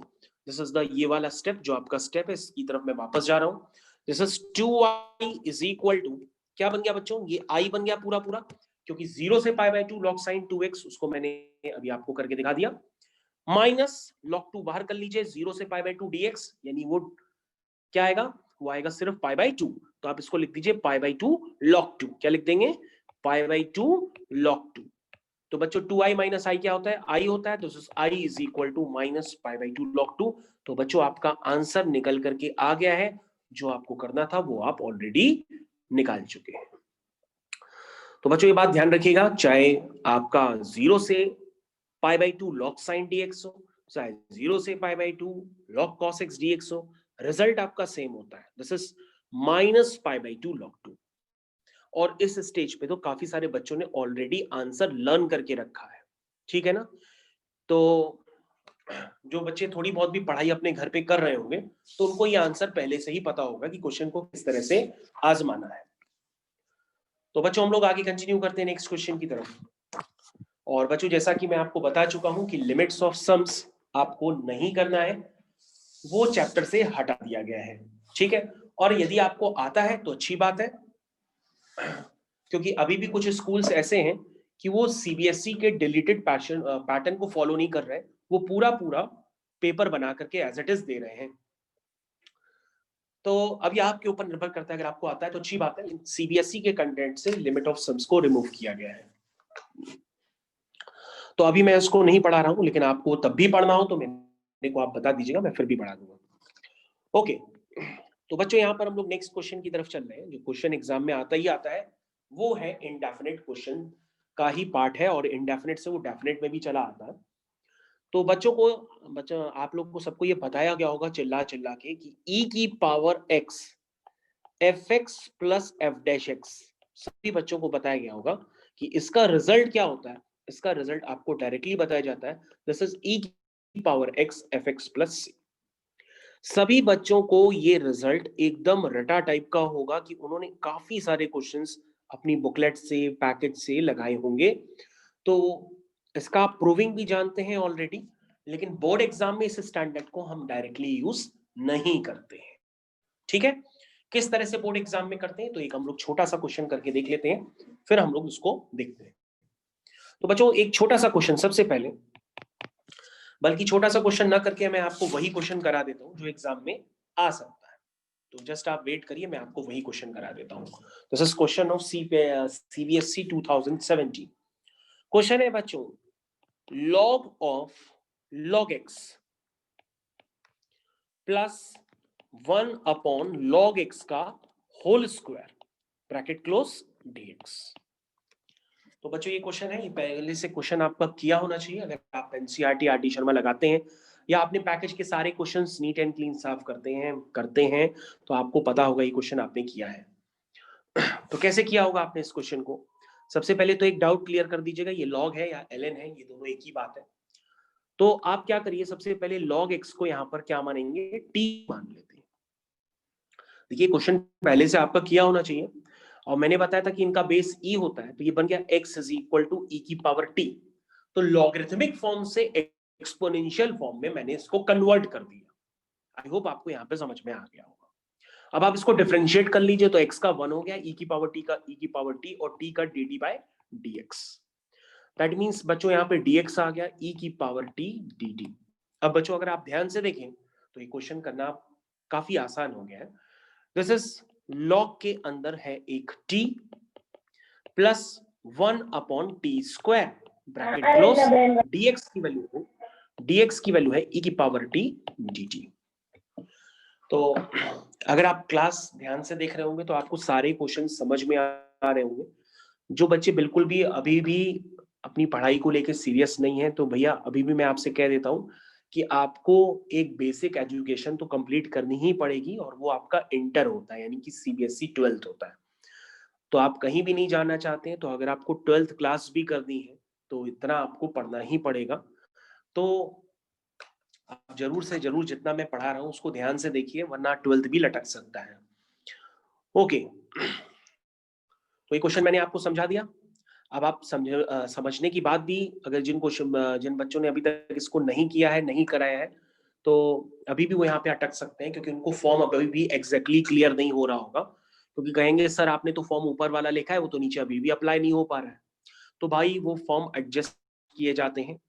दिस इज द ये वाला स्टेप जो आपका स्टेप है, इसकी तरफ मैं वापस जा रहा हूं। This is 2i is equal to, क्या बन गया बच्चों? ये आई बन गया पूरा पूरा, क्योंकि 0 से π/2 log sin 2x उसको मैंने अभी आपको करके दिखा दिया, माइनस log 2 बाहर कर लीजिए, 0 से π/2 dx, यानी वो क्या आएगा? वो आएगा सिर्फ π/2। तो आप इसको लिख दीजिए π/2 log 2। क्या लिख देंगे? π/2 log 2। तो बच्चों 2i माइनस आई क्या होता है? आई होता है, तो i is equal to minus π/2 log 2। तो बच्चों आपका आंसर निकल करके आ गया है, जो आपको करना था वो आप ऑलरेडी निकाल चुके हैं। तो बच्चों ये बात ध्यान रखिएगा, चाहे आपका 0 से π/2 log sin dx हो, चाहे 0 से π/2 log cos x dx हो, रिजल्ट आपका सेम होता है। This is minus π/2 log 2। और इस स्टेज पे तो काफी सारे बच्चों ने ऑलरेडी आंसर लर्न करके रखा है, ठीक है ना। तो जो बच्चे थोड़ी बहुत भी पढ़ाई अपने घर पे कर रहे होंगे तो उनको ये आंसर पहले से ही पता होगा कि क्वेश्चन को किस तरह से आजमाना है। तो बच्चों हम लोग आगे कंटिन्यू करते हैं नेक्स्ट क्वेश्चन की तरफ। और बच्चों जैसा कि मैं आपको बता चुका हूं कि लिमिट्स ऑफ सम्स आपको नहीं करना है, वो चैप्टर से हटा दिया गया है, ठीक है। और यदि आपको आता है तो अच्छी बात है, क्योंकि अभी भी कुछ स्कूल्स ऐसे हैं कि वो सीबीएसई के डिलीटेड पैटर्न को फॉलो नहीं कर रहे, वो पूरा पूरा पेपर बना करके एज इट इज दे रहे हैं। तो अभी आपके ऊपर निर्भर करता है, अगर आपको आता है तो अच्छी बात है। सीबीएसई के कंटेंट से लिमिट ऑफ सम्स को रिमूव किया गया है। तो अभी मैं इसको नहीं पढ़ा रहा हूं, लेकिन आपको तब भी पढ़ना हो तो मेरे को आप बता दीजिएगा, मैं फिर भी पढ़ा दूंगा। ओके, तो बच्चों यहाँ पर हम लोग नेक्स्ट क्वेश्चन की तरफ चल रहे हैं। जो क्वेश्चन एग्जाम में आता ही आता है वो है इनडेफिनेट क्वेश्चन का ही पार्ट है, और इनडेफिनेट से वो डेफिनेट में भी चला आता है। तो बच्चों आप लोग को सबको ये बताया गया होगा चिल्ला चिल्ला के कि e की power x fx plus F dash x, सभी बच्चों को बताया गया होगा कि इसका रिजल्ट क्या होता है। इसका रिजल्ट आपको डायरेक्टली बताया जाता है, दिस इज e की power x fx plus c। सभी बच्चों को ये रिजल्ट एकदम रटा टाइप का होगा कि उन्होंने काफी सारे क्वेश्चंस अपनी बुकलेट से पैकेज से लगाए होंगे। तो इसका आप प्रूविंग भी जानते हैं ऑलरेडी, लेकिन बोर्ड एग्जाम में इस स्टैंडर्ड को हम डायरेक्टली यूज नहीं करते हैं, ठीक है। किस तरह से बोर्ड एग्जाम में करते हैं, तो एक हम लोग छोटा सा क्वेश्चन करके देख लेते हैं, फिर हम लोग उसको देखते हैं। तो बच्चों एक छोटा सा क्वेश्चन सबसे पहले, बल्कि छोटा सा क्वेश्चन ना करके मैं आपको वही क्वेश्चन करा देता हूं जो एग्जाम में आ सकता है। तो जस्ट आप वेट करिए, मैं आपको वही क्वेश्चन करा देता हूं। This is question of CBSE 2017। Question है बच्चों, log of log x plus 1 अपॉन log x का whole square bracket close dx। तो बच्चों ये क्वेश्चन है, ये पहले से क्वेश्चन आपका किया होना चाहिए अगर आप एनसीईआरटी आरटी शर्मा लगाते हैं या अपने पैकेज के सारे क्वेश्चंस नीट एंड क्लीन साफ करते हैं तो आपको पता होगा ये क्वेश्चन आपने किया है। तो कैसे किया होगा आपने इस क्वेश्चन को, सबसे पहले तो एक डाउट क्लियर कर दीजिएगा, ये लॉग है या ln है, ये दोनों एक ही बात है। तो आप क्या करिए, सबसे पहले log x को यहां पर क्या मानेंगे, t मान लेते हैं। देखिए क्वेश्चन पहले से आपका किया होना चाहिए, और मैंने बताया था कि इनका बेस e होता है, तो ये बन गया x is equal to e की पावर t। तो लॉगरिथमिक फॉर्म से एक्सपोनेंशियल फॉर्म में मैंने इसको कन्वर्ट कर दिया। आई होप आपको यहाँ पे समझ में आ गया होगा। अब आप इसको डिफरेंशिएट कर लीजिए, तो x का 1 हो गया, e की पावर t का e की पावर t, और t का dt by dx। That means बच्चों यहाँ पे dx आ गया, e की पावर t dt। अब बच्चों अगर आप ध्यान से देखें तो ये क्वेश्चन करना काफी आसान हो गया है। दिस इज लॉग के अंदर है एक t plus 1 upon t square bracket close, dx की वैल्यू है e की पावर t dt। तो अगर आप क्लास ध्यान से देख रहे होंगे तो आपको सारे क्वेश्चन समझ में आ रहे होंगे। जो बच्चे बिल्कुल भी अभी भी अपनी पढ़ाई को लेकर सीरियस नहीं है, तो भैया अभी भी मैं आपसे कह देता हूं कि आपको एक बेसिक एजुकेशन तो कंप्लीट करनी ही पड़ेगी, और वो आपका इंटर होता है, यानी कि सीबीएसई 12th होता है। तो आप कहीं भी नहीं जाना चाहते हैं, तो अगर आपको 12th क्लास भी करनी है तो इतना आपको पढ़ना ही पड़ेगा। तो आप जरूर से जरूर जितना मैं पढ़ा रहा हूं उसको ध्यान से देखिए, वरना 12th भी लटक सकता है। ओके, तो ये क्वेश्चन मैंने आपको समझा दिया। अब आप समझने की बात भी, अगर जिन बच्चों ने अभी तक इसको नहीं किया है, नहीं कराया है, तो अभी भी वो यहाँ पे अटक सकते हैं, क्योंकि उनको फॉर्म अभी भी एग्जैक्टली क्लियर नहीं हो रहा होगा। क्योंकि कहेंगे सर आपने तो फॉर्म ऊपर वाला लिखा है, वो तो नीचे अभी भी अप्लाई नहीं हो पा रहा है। तो भाई वो फॉर्म एडजस्ट किए जाते हैं।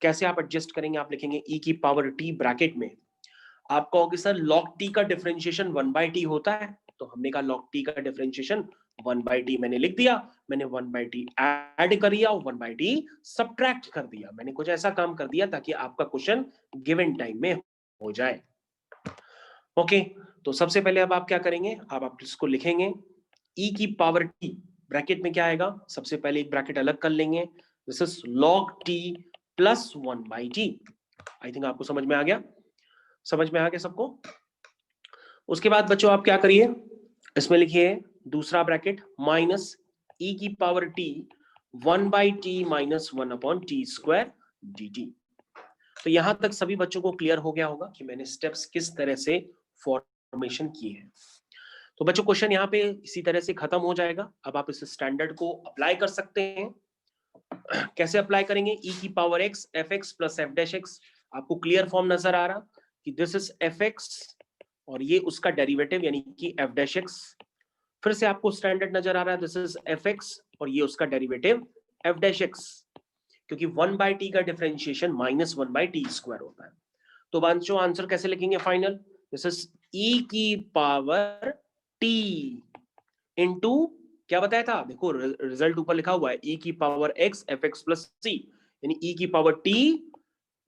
कैसे आप एडजस्ट करेंगे, आप लिखेंगे e की पावर t ब्रैकेट में, आप कहोगे सर log t का डिफरेंशिएशन 1/t होता है, तो हमने कहा log t का डिफरेंशिएशन 1/t मैंने लिख दिया, मैंने 1/t ऐड कर दिया और 1/t सब्ट्रैक्ट कर दिया। मैंने कुछ ऐसा काम कर दिया ताकि आपका क्वेश्चन गिवन टाइम में हो जाए। ओके, तो सबसे पहले अब आप क्या करेंगे, आप इसको लिखेंगे e की पावर t ब्रैकेट में क्या आएगा, सबसे पहले एक ब्रैकेट अलग कर लेंगे, this is log t plus 1/t। I think आपको समझ में आ गया, समझ में आ गया सबको। उसके बाद बच्चों आप क्या करिए, इसमें लिखिए दूसरा ब्रैकेट माइनस e की power t 1/t minus 1/t² dt। तो यहां तक सभी बच्चों को क्लियर हो गया होगा कि मैंने स्टेप्स किस तरह से फॉर्मेशन किए हैं। तो बच्चों क्वेश्चन यहाँ पे इसी तरह से खत्म हो जाएगा। अब आप इस स्टैंडर्ड को अप्लाई कर सकते हैं। कैसे अप्लाई करेंगे? e की power x fx plus f dash x। आपको क्लियर फॉर्म नजर आ रहा कि दिस इज fx और ये उसका डेरिवेटिव यानी कि f डैश x। फिर से आपको स्टैंडर्ड नजर आ रहा है, दिस इज fx और ये उसका डेरिवेटिव f डैश x, क्योंकि 1/t का डिफरेंशिएशन -1/t² होता है। तो बच्चों आंसर कैसे लिखेंगे फाइनल? दिस इज e की पावर t इंटू क्या बताया था, देखो रिजल्ट ऊपर लिखा हुआ है e की power x fx plus c, यानी e की power t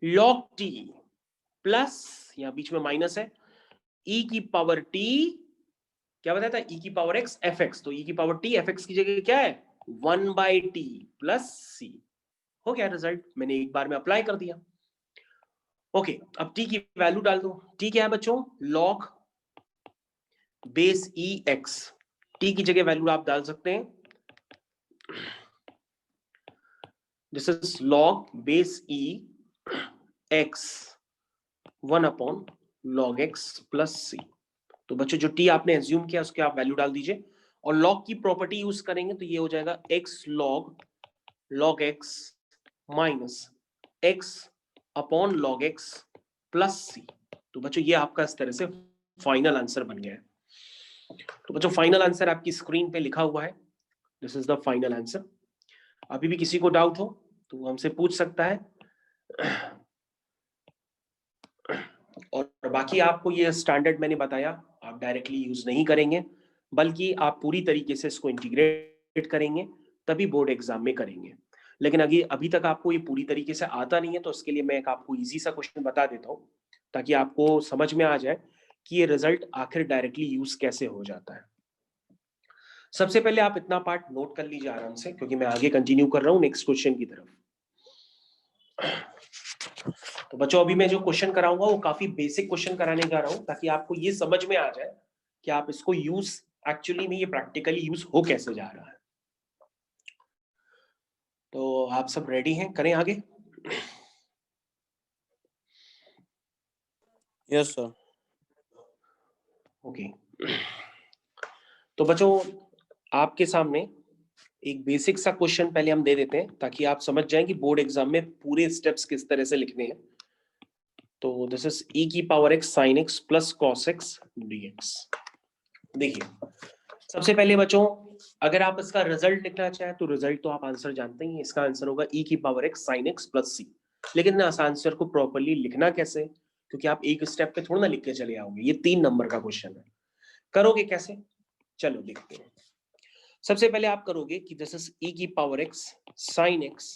log t plus, यहां बीच में माइनस है, e की पावर t क्या बताया था, e की पावर x fx, तो e की पावर t fx की जगह क्या है 1/t प्लस c। हो गया रिजल्ट, मैंने एक बार में अप्लाई कर दिया। ओके, अब t की वैल्यू डाल दो। t क्या है बच्चों? log base e x। t की जगह वैल्यू आप डाल सकते हैं, this is log base e x 1/log x plus c। तो बच्चों जो t आपने एज्यूम किया उसके आप वैल्यू डाल दीजिए, और log की प्रॉपर्टी यूज करेंगे तो ये हो जाएगा x log x minus x upon log x plus c। तो बच्चों ये आपका इस तरह से फाइनल आंसर बन गया है। तो बच्चों फाइनल आंसर आपकी स्क्रीन पे लिखा हुआ है, this is the final answer. अभी भी किसी को डाउट हो तो वो हमसे पूछ सकता है, और बाकी आपको ये स्टैंडर्ड मैंने बताया आप डायरेक्टली यूज नहीं करेंगे, बल्कि आप पूरी तरीके से इसको इंटीग्रेट करेंगे, तभी बोर्ड एग्जाम में करेंगे। लेकिन अभी तक आपको ये पूरी तरीके से आता नहीं है, तो इसके लिए मैं एक आपको इजी सा क्वेश्चन बता देता हूँ, ताकि आपको समझ में आ जाए कि ये रिजल्ट आखिर डायरेक्टली यूज कैसे हो जाता है। सबसे पहले आप इतना पार्ट नोट कर लीजिए आराम से, क्योंकि मैं आगे कंटिन्यू कर रहा हूँ नेक्स्ट क्वेश्चन की तरफ। तो बच्चों अभी मैं जो क्वेश्चन कराऊंगा वो काफी बेसिक क्वेश्चन कराने जा रहा हूं, ताकि आपको ये समझ में आ जाए कि आप इसको यूज एक्चुअली में ये प्रैक्टिकली यूज हो कैसे जा रहा है। तो आप सब रेडी हैं, करें आगे? Yes sir. ओके, तो बच्चों आपके सामने एक बेसिक सा क्वेश्चन पहले हम दे देते हैं, ताकि आप समझ जाएं कि बोर्ड एग्जाम में पूरे स्टेप्स किस तरह से लिखने हैं। तो दिस इज e की power x sin x plus cos x dx। देखिए सबसे पहले बच्चों अगर आप इसका रिजल्ट लिखना चाहें तो रिजल्ट तो आप आंसर जानते ही, इसका आंसर होगा e की power x sin x plus c। लेकिन इस आंसर को प्रॉपर्ली लिखना कैसे, क्योंकि आप एक स्टेप पे थोड़ा ना लिख के चले आओगे, ये 3 नंबर का क्वेश्चन है। करोगे कैसे, चलो देखते हैं। सबसे पहले आप करोगे कि दिस इज e की power x sin x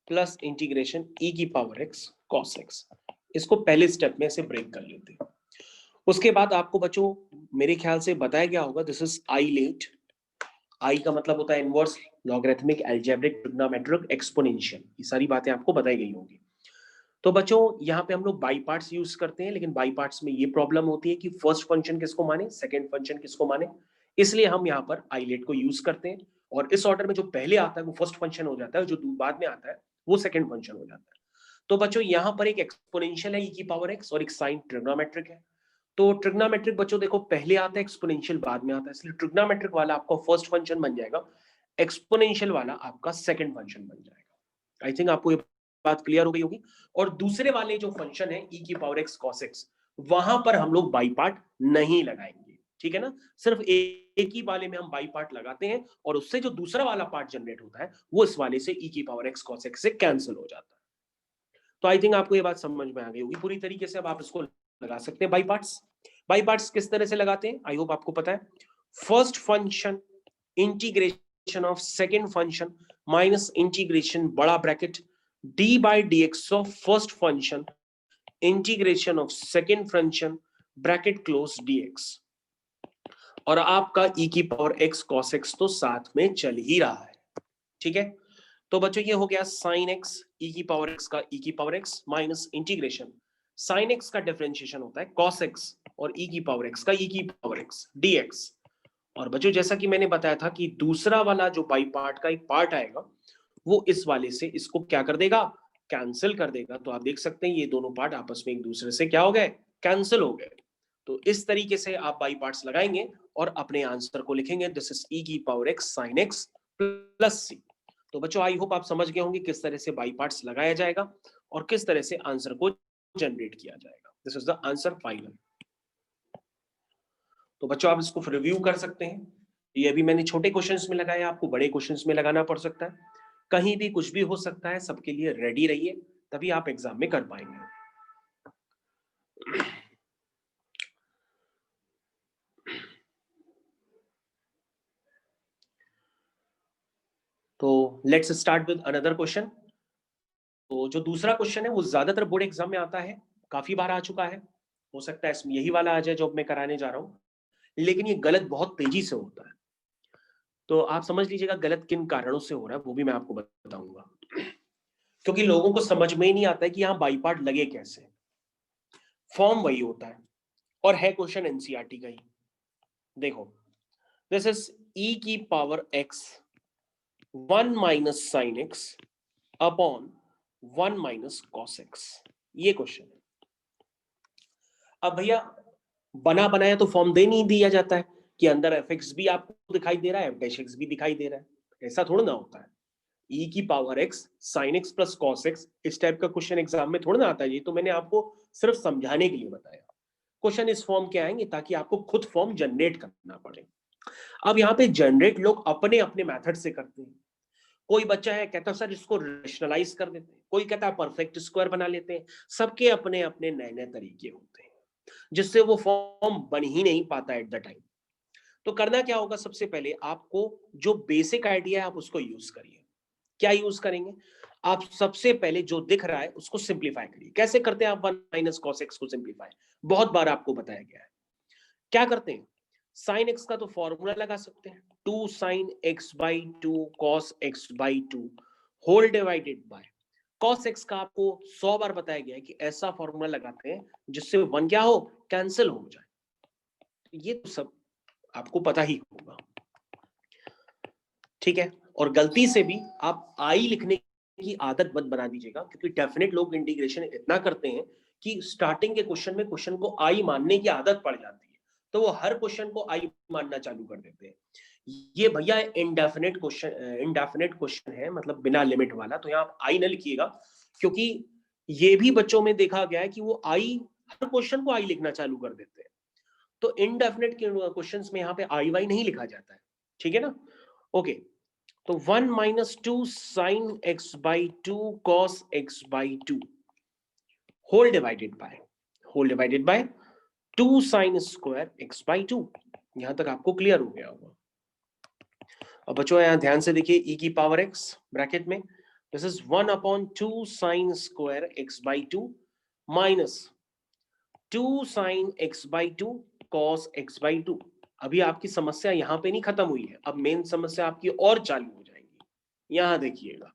plus integration e की पावर x cos x। इसको पहले स्टेप में से ब्रेक कर लेते हैं। उसके बाद आपको बच्चों मेरे ख्याल से बताया गया होगा, दिस इज आइलेट। आई का मतलब होता है inverse, logarithmic, algebraic, trigonometric, exponential, ये सारी बातें आपको बताई गई होंगी। तो बच्चों यहाँ पे हम लोग बाई पार्ट्स यूज करते हैं, लेकिन बाई पार्ट्स में ये प्रॉब्लम होती है कि फर्स्ट फंक्शन किसको माने, सेकंड फंक्शन किसको माने, इसलिए हम यहाँ पर आइलेट को यूज करते हैं। और इस ऑर्डर में जो पहले आता है वो फर्स्ट फंक्शन हो जाता है, जो बाद में आता है वो सेकंड फंक्शन हो जाता है। तो बच्चों यहाँ पर एक एक्सपोनेंशियल है e की पावर x और एक साइन ट्रिग्नोमेट्रिक है। तो ट्रिग्नोमेट्रिक बच्चों देखो पहले आता है, एक्सपोनेंशियल बाद में आता है, इसलिए ट्रिग्नोमेट्रिक वाला आपका फर्स्ट फंक्शन बन जाएगा, एक्सपोनेंशियल वाला आपका सेकंड फंक्शन बन जाएगा। आई थिंक आपको ये बात क्लियर हो गई होगी। और दूसरे वाले जो फंक्शन है e की पावर x cos x, वहां पर हम लोग बाई पार्ट नहीं लगाएंगे, ठीक है ना, सिर्फ एक ही वाले में हम बाई पार्ट लगाते हैं, और उससे जो दूसरा वाला पार्ट जनरेट होता है वो इस वाले से e की पावर x cos x से कैंसिल हो जाता है। तो आई थिंक आपको ये बात समझ में आ गई होगी पूरी तरीके से। अब आप इसको लगा सकते हैं बाई पार्ट्स। बाई पार्ट्स किस तरह से लगाते हैं आई होप आपको पता है। First function integration of second function minus integration बड़ा bracket d by dx of first function integration of second function bracket close dx। और आपका e की पावर x cos x तो साथ में चल ही रहा है, ठीक है। तो बच्चों ये हो गया sin x e की पावर x का e की power x minus integration sin x का डिफरेंशिएशन होता है cos x और e की पावर x का e की पावर x dx। और बच्चों जैसा कि मैंने बताया था कि दूसरा वाला जो बाई पार्ट का एक पार्ट आएगा वो इस वाले से इसको क्या कर देगा, कैंसिल कर देगा। तो आप देख सकते हैं ये दोनों पार्ट आपस में एक दूसरे से क्या हो गए, कैंसिल हो गए। तो इस तरीके से आप बाई पार्ट्स लगाएंगे और अपने आंसर को लिखेंगे, दिस इज ई की power x sine x plus c. तो बच्चों आई होप आप समझ गए होंगे किस तरह से बाई पार्ट्स लगाया जाएगा और किस तरह से आंसर को जनरेट किया जाएगा। This is the answer final. तो बच्चों आप इसको रिव्यू कर सकते हैं। ये अभी मैंने छोटे क्वेश्चंस में लगाया, आपको बड़े क्वेश्चंस में लगाना पड़ सकता है। कहीं भी कुछ भी हो सकता है, सबके लिए रेडी रहिए, तभी आप एग्जाम में कर पाएंगे। तो let's start with another question. तो जो दूसरा क्वेश्चन है वो ज्यादातर बोर्ड एग्जाम में आता है, काफी बार आ चुका है, हो सकता है इसमें यही वाला आ जाए जो मैं कराने जा रहा हूं, लेकिन ये गलत बहुत तेजी से होता है। तो आप समझ लीजिएगा गलत किन कारणों से हो रहा है वो भी मैं आपको बताऊंगा, क्योंकि लोगों को समझ में ही नहीं आता है कि यहाँ बाई पार्ट लगे कैसे। फॉर्म वही होता है और है क्वेश्चन एनसीईआरटी का ही। देखो, दिस इज ई की power x 1 minus sine x upon 1 minus cos x, ये क्वेश्चन है। अब भैया बना बनाया तो फॉर्म दे नहीं दिया जाता है कि अंदर एफ एक्स भी आपको दिखाई दे रहा है, एफ डैश एक्स भी दिखाई दे रहा है, ऐसा थोड़ा ना होता है। ई की power x sine x plus cos x, इस टाइप का क्वेश्चन एग्जाम में थोड़ा ना आता है। ये तो मैंने आपको सिर्फ समझाने के लिए बताया। क्वेश्चन इस फॉर्म के आएंगे ताकि आपको खुद फॉर्म जनरेट करना पड़े। अब यहाँ पे जनरेट लोग अपने अपने मेथड से करते हैं। कोई बच्चा है कहता है सर इसको रेशनलाइज कर देते हैं, कोई कहता है परफेक्ट स्क्वायर बना लेते हैं। सबके अपने अपने नए नए तरीके होते हैं जिससे वो फॉर्म बन ही नहीं पाता एट द टाइम। तो करना क्या होगा, सबसे पहले आपको जो बेसिक आइडिया है आप उसको यूज करिए। क्या यूज करेंगे, आप सबसे पहले जो दिख रहा है उसको सिंप्लीफाई करिए। कैसे करते हैं आप 1 माइनस कॉस एक्स को सिंप्लीफाई, बहुत बार आपको बताया गया है। क्या करते हैं, साइन एक्स का तो फॉर्मूला लगा सकते हैं, 2 sine X by 2 cos X by 2 whole divided by cos X का आपको 100 बार बताया गया है कि ऐसा फॉर्मूला लगाते हैं जिससे वन क्या हो, कैंसिल हो जाए। ये तो सब आपको पता ही होगा, ठीक है। और गलती से भी आप आई लिखने की आदत मत बना दीजिएगा, क्योंकि डेफिनेट लोग इंटीग्रेशन इतना करते हैं कि स्टार्टिंग के क्वेश्चन में क्वेश्चन को आई मानने की आदत पड़ जाती है, तो वो हर क्वेश्चन को आई मानना चालू कर देते हैं। ये भैया इंडेफिनेट क्वेश्चन है, मतलब बिना लिमिट वाला, तो यहाँ आप आई न लिखिएगा, क्योंकि ये भी बच्चों में देखा गया है कि वो आई हर क्वेश्चन को आई लिखना चालू कर देते हैं। तो इनडेफिनेट क्वेश्चंस में यहाँ पे आई वाई नहीं लिखा जाता है, ठीक है ना। ओके, तो 1 minus 2 sine X by 2 cos X by 2 whole divided by 2 sine square X by 2। यहां तक आपको क्लियर हो गया होगा। अब बच्चों यहां ध्यान से देखिए, e की पावर x ब्रैकेट में this is 1 upon 2 sine square X by 2 minus 2 sine X by 2 cos X by 2। अभी आपकी समस्या यहां पे नहीं खत्म हुई है, अब मेन समस्या आपकी और चालू हो जाएगी। यहां देखिएगा,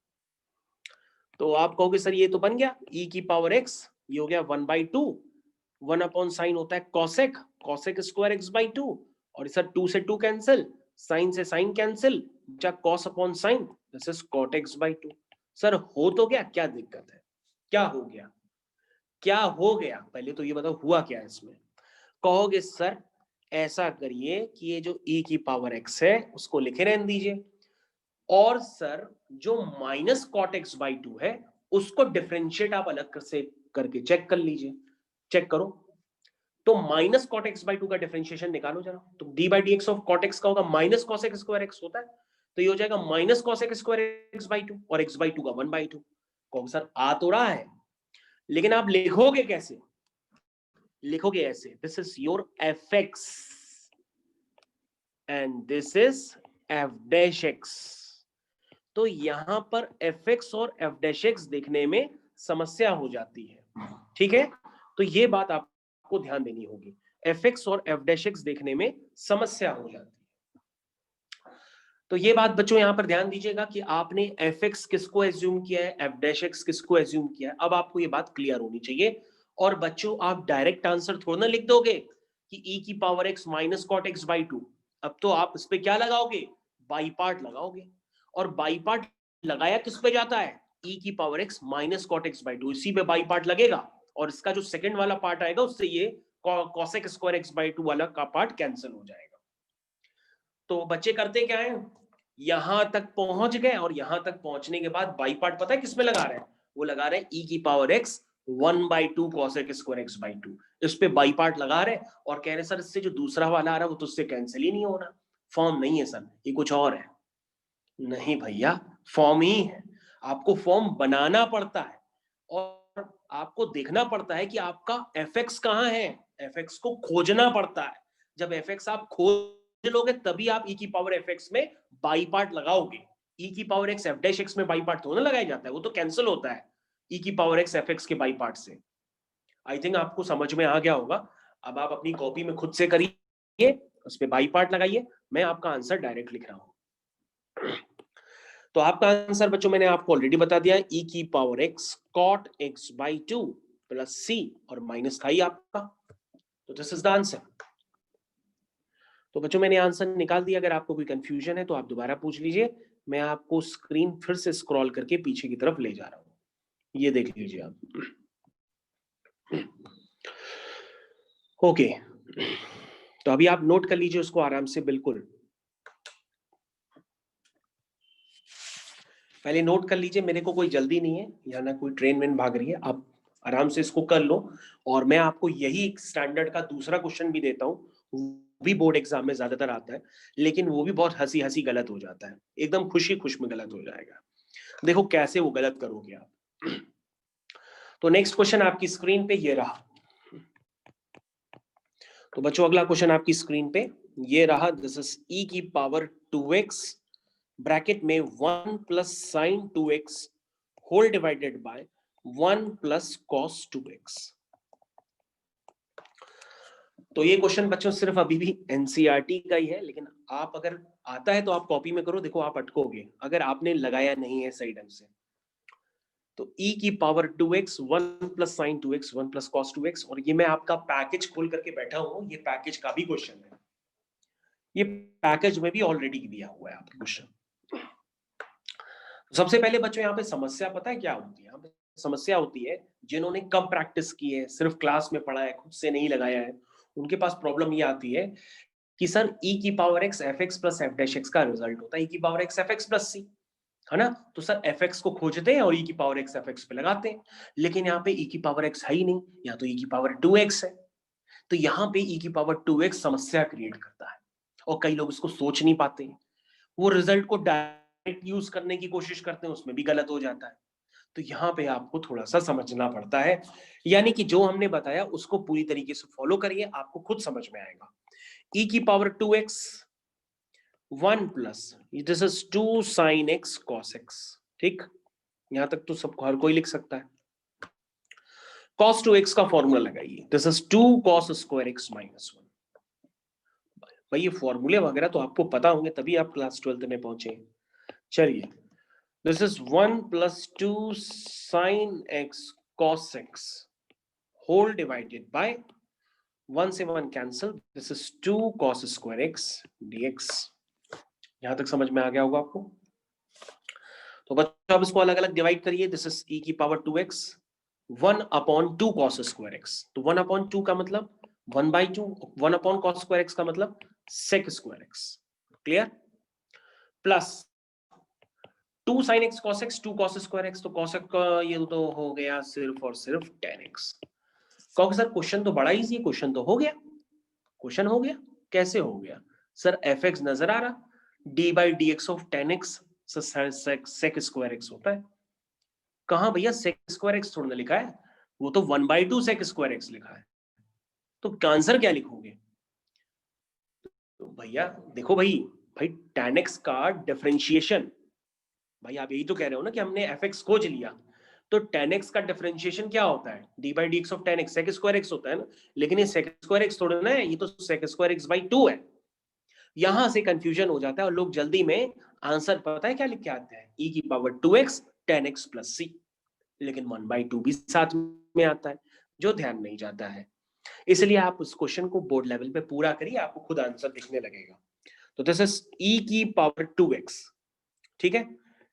तो आप कहोगे सर ये तो बन गया e की पावर x, ये हो गया 1/2, 1 अपॉन साइन होता है कॉसेक स्क्वायर एक्स बाई 2, और सर 2 से 2 कैंसिल, साइन से साइन कैंसिल, बचा cos upon sine, this is cot x by 2। Sir हो तो गया, क्या दिक्कत है, क्या हो गया, क्या हो गया, पहले तो ये बताओ हुआ क्या इसमें। कहोगे सर ऐसा करिए कि ये जो e की पावर x है उसको लिखे रहने दीजिए, और सर जो माइनस कॉट एक्स बाई 2 है उसको डिफरेंशिएट आप अलग से करके चेक कर लीजिए। चेक करो, तो माइनस कॉट एक्स बाई 2 का डिफरेंशिएशन निकालो जरा, तो D by D x of cot X का होगा minus cosec square x होता है, तो ये हो जाएगा minus cosec square X by 2, और एक्स बाई 2 का 1/2। कहो सर आ तो रहा है, लेकिन आप लिखोगे कैसे, लिखोगे ऐसे, this is your F x and this is F dash x. तो यहां पर एफ एक्स और एफ डैश एक्स देखने में समस्या हो जाती है, ठीक है। तो ये बात आपको ध्यान देनी होगी, एफ एक्स और एफ डैश एक्स देखने में समस्या हो जाती है। तो ये बात बच्चों यहां पर ध्यान दीजिएगा कि आपने एफ एक्स किसको एज्यूम किया है, एफ डैश एक्स किसको एज्यूम किया है। अब आपको ये बात क्लियर होनी चाहिए। और बच्चों आप डायरेक्ट आंसर थोड़ा ना लिख दोगे कि e की power x minus cot x by 2, अब तो आप इस पे क्या लगाओगे, बाई पार्ट लगाओगे, और बाई पार्ट लगाया किस पे जाता है, e की power x minus cot x by two, इसी पे बाई पार्ट लगेगा, और इसका जो सेकंड वाला पार्ट आएगा उससे ये cosec square X by to वाला का पार्ट कैंसिल हो जाएगा। तो बच्चे करते क्या है, यहां तक पहुंच गए और यहां तक पहुंचने के बाद बाई पार्ट पता है किसमें लगा रहे हैं, वो लगा रहे हैं e की power x 1/2 cosec square X by to, इस पे बाई पार्ट लगा रहे हैं और कह रहे सर इससे जो दूसरा वाला आ रहा है वो तो उससे कैंसिल ही नहीं हो रहा, फॉर्म नहीं है सर, ये कुछ और है। नहीं भैया, फॉर्म ही है, आपको फॉर्म बनाना पड़ता है और आपको देखना पड़ता है कि आपका fx कहाँ है, fx को खोजना पड़ता है। जब fx आप खोज लोगे तभी आप e की पावर fx में बाई पार्ट लगाओगे। e की power x f dash x में बाई पार्ट थोड़ा लगाया जाता है, वो तो कैंसिल होता है e की पावर x fx के बाई पार्ट से। आई थिंक आपको समझ में आ गया होगा। अब आप अपनी कॉपी में खुद से करिए, उस पर बाई पार्ट लगाइए, मैं आपका आंसर डायरेक्ट लिख रहा हूं। तो आपका आंसर बच्चों मैंने आपको ऑलरेडी बता दिया है, e की power x cot x by two plus c, और माइनस था ही आपका, तो दिस इज द आंसर। तो बच्चों मैंने आंसर निकाल दिया, अगर आपको कोई कंफ्यूजन है तो आप दोबारा पूछ लीजिए, मैं आपको स्क्रीन फिर से स्क्रॉल करके पीछे की तरफ ले जा रहा हूं, ये देख लीजिए आप। ओके, तो अभी आप नोट कर लीजिए उसको आराम से, बिल्कुल पहले नोट कर लीजिए, मेरे को कोई जल्दी नहीं है या ना कोई ट्रेन वेन भाग रही है, आप आराम से इसको कर लो। और मैं आपको यही स्टैंडर्ड का दूसरा क्वेश्चन भी देता हूँ, वो भी बोर्ड एग्जाम में ज्यादातर आता है, लेकिन वो भी बहुत हंसी हंसी गलत हो जाता है, एकदम खुशी खुश में गलत हो जाएगा। देखो कैसे वो गलत करोगे आप। तो नेक्स्ट क्वेश्चन आपकी स्क्रीन पे ये रहा। तो बच्चों अगला क्वेश्चन आपकी स्क्रीन पे ये रहा, दिस इज e की पावर 2x ब्रैकेट में 1 plus sine 2x whole divided by 1 plus cos 2x। तो ये क्वेश्चन बच्चों सिर्फ अभी भी एनसीईआरटी का ही है, लेकिन आप अगर आता है तो आप कॉपी में करो, देखो आप अटकोगे अगर आपने लगाया नहीं है सही ढंग से। तो e की power 2x 1 plus sine 2x 1 plus cos 2x, और ये मैं आपका पैकेज खोल करके बैठा हूं, ये पैकेज का भी क्वेश्चन है, ये पैकेज में भी ऑलरेडी दिया हुआ है आपके क्वेश्चन। सबसे पहले बच्चों यहाँ पे समस्या पता है क्या होती है, यहाँ पे समस्या होती है जिन्होंने कम प्रैक्टिस की है, सिर्फ क्लास में पढ़ा है, खुद से नहीं लगाया है, उनके पास प्रॉब्लम ये आती है कि सर e की power x fx plus f dash x का रिजल्ट होता है e की power x fx plus c, है ना, तो सर fx को खोजते हैं और e की पावर x fx पे लगाते हैं, लेकिन यहाँ पे e की पावर x है ही नहीं, यहाँ तो e की पावर 2x है, तो यहाँ पे e की पावर 2x समस्या क्रिएट करता है और कई लोग इसको सोच नहीं पाते हैं, वो रिजल्ट को डायरेक्ट यूज करने की कोशिश करते हैं, उसमें भी गलत हो जाता है। तो यहाँ पे आपको थोड़ा सा समझना पड़ता है, यानी कि जो हमने बताया उसको पूरी तरीके से फॉलो करिए, आपको खुद समझ में आएगा। e की power 2x 1 plus this is 2 sine x cos x, ठीक, यहां तक तो सबको हर कोई लिख सकता है। cos 2x का फॉर्मूला लगाइए, this is 2 cos square x minus 1। भाई ये फॉर्मूले वगैरह तो आपको पता होंगे तभी आप क्लास 12th में पहुंचे। चलिए, this is 1 plus 2 sine x cos x whole divided by 1 से 1 cancel, this is 2 cos square x dx। यहां तक समझ में आ गया होगा आपको। तो बच्चों आप इसको अलग अलग डिवाइड करिए, दिस इज e की power 2x 1 upon 2 cos square x, तो 1 अपॉन 2 का मतलब 1/2, 1 अपॉन cos स्क्वायर x का मतलब sec square x, clear, plus 2 sin x cos x 2 cos square x, तो cos x का ये तो हो गया सिर्फ और सिर्फ tan x। कहोगे सर क्वेश्चन तो बड़ा इजी है, क्वेश्चन तो हो गया, क्वेश्चन हो गया, कैसे हो गया सर, fx नजर आ रहा, d by D x of tan x sec square x होता है, कहां भैया सेक स्क्वायर एक्स थोड़ा ना लिखा है, वो तो 1/2 सेक स्क्वायर एक्स लिखा है, तो आंसर क्या लिखोगे, तो भैया देखो भाई, भाई tan x का डिफरेंशिएशन, भाई आप यही तो कह रहे हो ना कि हमने fx खोज लिया, तो tan x का डिफरेंशिएशन क्या होता है, d by D x of tan x sec square x होता है ना, लेकिन ये सेक स्क्वायर एक्स थोड़ा ना है, ये तो सेक स्क्वायर एक्स बाई 2 है। यहां से कंफ्यूजन हो जाता है और लोग जल्दी में आंसर पता है क्या लिख के आते हैं, e की power 2x tan x plus c, लेकिन 1/2 भी साथ में आता है, जो ध्यान नहीं जाता है। इसलिए आप उस क्वेश्चन को बोर्ड लेवल पे पूरा करिए, आपको खुद आंसर दिखने लगेगा। तो दिस इज e की पावर 2x, ठीक है।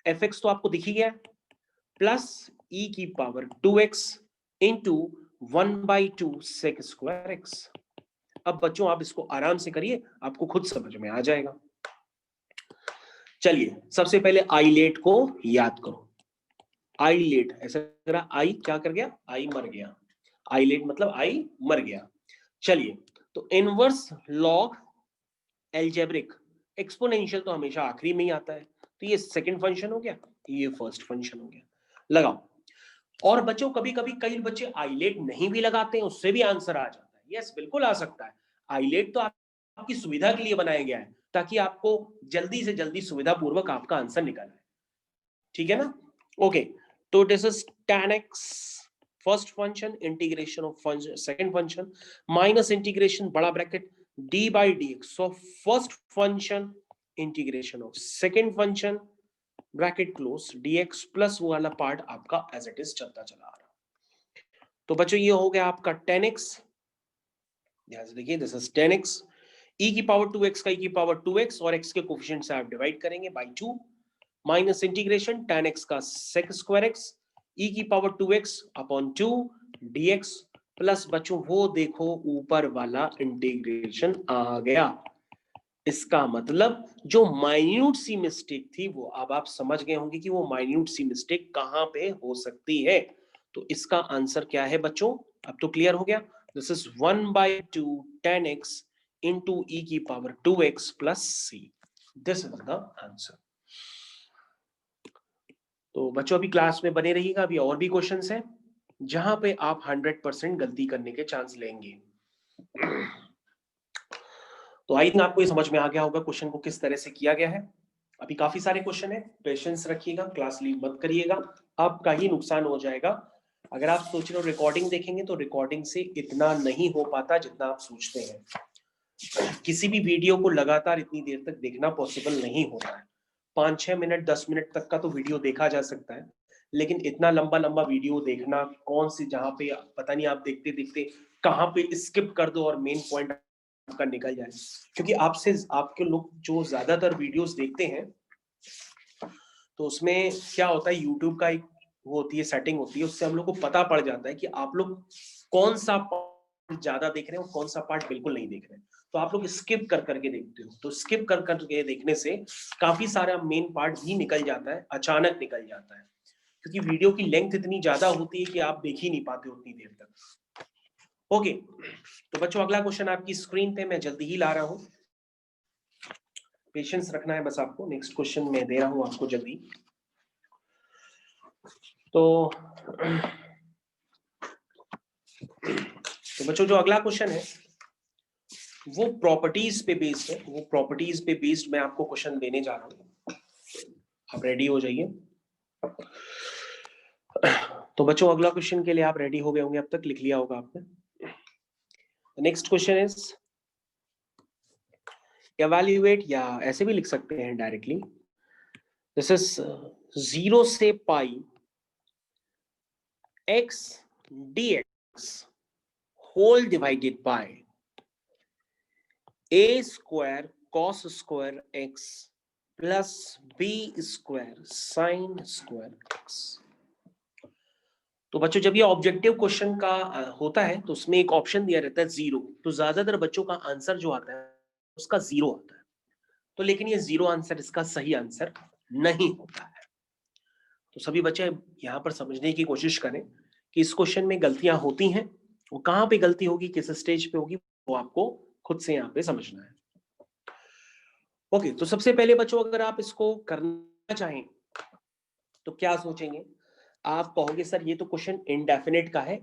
fx तो आपको दिख ही गया, प्लस e की power 2x into 1/2 sec square x। अब बच्चों आप इसको आराम से करिए, आपको खुद समझ में आ जाएगा। चलिए सबसे पहले आइलेट को याद करो। आइलेट ऐसा करा, आई क्या कर गया, आई मर गया, आइलेट मतलब आई मर गया। चलिए तो इनवर्स लॉग एल्जेब्रिक एक्सपोनेंशियल तो हमेशा आखिरी में ही आता है, तो ये सेकंड फंक्शन हो गया, ये फर्स्ट फंक्शन हो गया। लगाओ। और बच्चों कभी कभी कई बच्चे आइलेट नहीं भी लगाते हैं, उससे भी आंसर आ जाता है। यस बिल्कुल आ सकता है। आइलेट तो आपकी सुविधा के लिए बनाया गया है, ताकि आपको जल्दी से जल्दी सुविधा पूर्वक आपका आंसर निकल आए, ठीक है ना। ओके, तो this is tan x first function, integration of function second function, minus integration बड़ा bracket d by dx of first function, integration of second function bracket close dx plus वो वाला पार्ट आपका एज इट इज चलता चला आ रहा। तो बच्चों ये हो गया आपका tan x, ध्यान से देखिए, this is tan x, e की पावर 2x का e की पावर 2x और x के कोफिशिएंट से आप डिवाइड करेंगे by 2, minus integration tan x का sec स्क्वायर x e की power 2x upon 2 dx plus बच्चों वो देखो ऊपर वाला इंटीग्रेशन आ गया। इसका मतलब जो माइन्यूट सी मिस्टेक थी वो अब आप समझ गए होंगे कि वो माइन्यूट सी मिस्टेक कहां पे हो सकती है। तो इसका आंसर क्या है बच्चों, अब तो क्लियर हो गया। This is 1/2 tan x into e की power 2x plus c, this is the answer. तो बच्चों अभी क्लास में बने रहिएगा, अभी और भी क्वेश्चंस हैं जहां पे आप 100% गलती करने के चांस लेंगे। तो आई थिंक आपको ये समझ में आ गया होगा क्वेश्चन को किस तरह से किया गया है। अभी काफी सारे क्वेश्चन है, पेशेंस रखिएगा, क्लास लीव मत करिएगा, आपका ही नुकसान हो जाएगा। अगर आप सोच रहे हो रिकॉर्डिंग देखेंगे तो रिकॉर्डिंग से इतना नहीं हो पाता जितना आप सोचते हैं। किसी भी वीडियो को लगातार इतनी देर तक देखना पॉसिबल नहीं होता है। 5-6 मिनट 10 मिनट तक का तो वीडियो देखा जा सकता है, लेकिन इतना लंबा लंबा वीडियो देखना, कौन सी जहां पे पता नहीं आप देखते देखते कहां पे स्किप कर दो और मेन पॉइंट आपका निकल जाए। क्योंकि आपसे आपके लोग जो ज्यादातर वीडियोस देखते हैं तो उसमें क्या होता है, यूट्यूब का एक वो होती है सेटिंग होती है, उससे हम लोग को पता पड़ जाता है कि आप लोग कौन सा पार्ट ज्यादा देख रहे हो, कौन सा पार्ट बिल्कुल नहीं देख रहे हैं। तो आप लोग स्किप कर करके देखते हो, तो स्किप कर करके देखने से काफी सारा मेन पार्ट भी निकल जाता है, अचानक निकल जाता है, क्योंकि वीडियो की लेंथ इतनी ज्यादा होती है कि आप देख ही नहीं पाते उतनी देर तक। ओके, तो बच्चों अगला क्वेश्चन आपकी स्क्रीन पे मैं जल्दी ही ला रहा हूं, पेशेंस रखना है बस आपको। नेक्स्ट क्वेश्चन मैं दे रहा हूं आपको जल्दी। तो बच्चों जो अगला क्वेश्चन है वो प्रॉपर्टीज पे बेस्ड है, वो प्रॉपर्टीज पे बेस्ड मैं आपको क्वेश्चन देने जा रहा हूं, आप रेडी हो जाइए। तो बच्चों अगला क्वेश्चन के लिए आप रेडी हो गए होंगे, अब तक लिख लिया होगा आपने। नेक्स्ट क्वेश्चन इज एवेल्युएट, या ऐसे भी लिख सकते हैं डायरेक्टली, दिस इज 0 से pi x dx whole divided by a square cos square x प्लस b square sin square x। तो बच्चों जब ये ऑब्जेक्टिव क्वेश्चन का होता है तो उसमें एक ऑप्शन दिया रहता है 0, तो ज्यादातर बच्चों का आंसर जो आता है उसका 0 आता है। तो लेकिन ये 0 आंसर इसका सही आंसर नहीं होता है। तो सभी बच्चे यहाँ पर समझने की कोशिश करें कि इस क्वेश्चन में गलतियां होती हैं, वो कहाँ पे गलती होगी, किस स्टेज पे होगी, वो आपको खुद से यहाँ पे समझना है। ओके, तो सबसे पहले बच्चों अगर आप इसको करना चाहें तो क्या सोचेंगे आप, कहोगे सर ये तो क्वेश्चन इनडेफिनेट का है,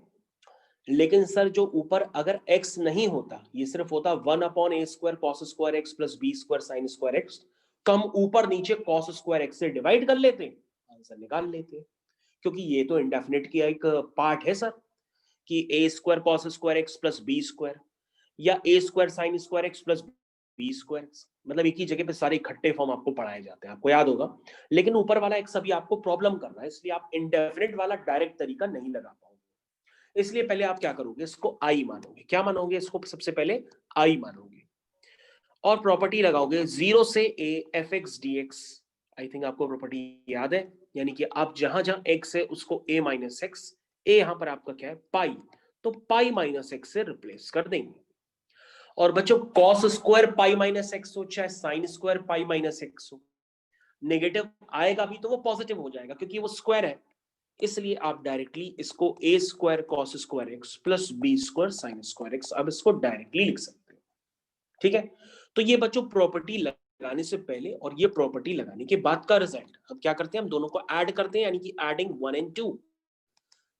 लेकिन सर जो ऊपर अगर x नहीं होता, ये सिर्फ होता 1/a square cos square x प्लस b square sin square x, तो हम ऊपर नीचे cos स्क्वायर x से डिवाइड कर लेते, आंसर निकाल लेते। क्योंकि ये तो इंडेफिनेट की एक पार्ट है सर, कि a square cos square x प्लस b स्क्वायर, या a square sin square x प्लस b स्क्वायर, मतलब एक ही जगह पे सारे इकट्ठे फॉर्म आपको पढ़ाए जाते हैं, आपको याद होगा। लेकिन ऊपर वाला x अभी आपको प्रॉब्लम कर रहा है, इसलिए आप इंडेफिनेट वाला डायरेक्ट तरीका नहीं लगा पाओगे। इसलिए पहले आप क्या करोगे, इसको आई मानोगे। क्या मानोगे इसको, सबसे पहले आई मानोगे। और प्रॉपर्टी लगाओगे 0 से a fx dx। I think आपको प्रॉपर्टी याद है, यानी कि आप जहां जहां x है उसको a माइनस एक्स, a यहां पर आपका क्या है पाई, तो पाई माइनस एक्स से रिप्लेस कर देंगे। और बच्चों cos square pi minus x हो चाहे sine square pi minus x हो, नेगेटिव आएगा भी तो वो पॉजिटिव हो जाएगा क्योंकि वो स्क्वायर है, इसलिए आप डायरेक्टली इसको a square cos square x plus b square sine square x, अब इसको डायरेक्टली लिख सकते हैं। ठीक है, तो ये बच्चों प्रॉपर्टी लगाने से पहले और ये प्रॉपर्टी लगाने के बाद का रिजल्ट, हम क्या करते हैं, हम दोनों को ऐड करते हैं, यानी कि एडिंग 1 and 2।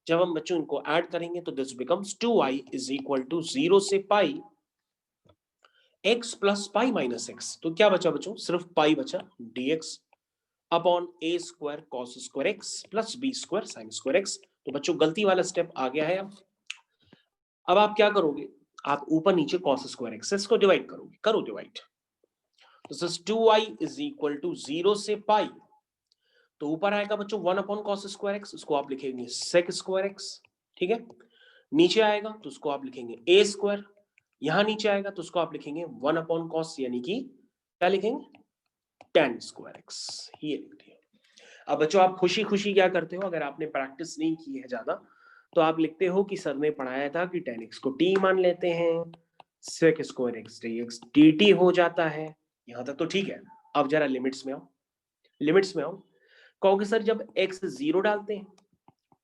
जब हम बच्चों इनको ऐड करेंगे तो this becomes 2i is equal to 0 से pi x plus pi minus x, तो क्या बचा बच्चों, सिर्फ पाई बचा, dx upon a square cos square x plus b square sine square x. तो बच्चों गलती वाला स्टेप आ गया है। अब आप क्या करोगे, आप ऊपर नीचे कॉस स्क्वायर एक्स को डिवाइड करोगे, करो divide. This is 2i is equal to 0 से पाई, तो ऊपर आएगा बच्चों 1 अपॉन कॉस स्क्वायर एक्स, उसको आप लिखेंगे सेक स्क्वायर एक्स। ठीक है, नीचे आएगा तो उसको आप लिखेंगे ए स्क्वायर, यहां नीचे आएगा तो उसको आप लिखेंगे 1 अपॉन कॉस, यानी कि क्या लिखेंगे tan स्क्वायर एक्स, ये लिख दिया। अब बच्चों आप खुशी खुशी क्या करते हो, अगर आपने प्रैक्टिस नहीं की है ज्यादा तो आप लिखते हो कि सर ने पढ़ाया था कि tan x को t मान लेते हैं, sec square x dx dt हो जाता है, यहां तक तो ठीक है। अब जरा लिमिट्स में आओ, लिमिट्स में आओ, कहोगे सर जब x 0 डालते हैं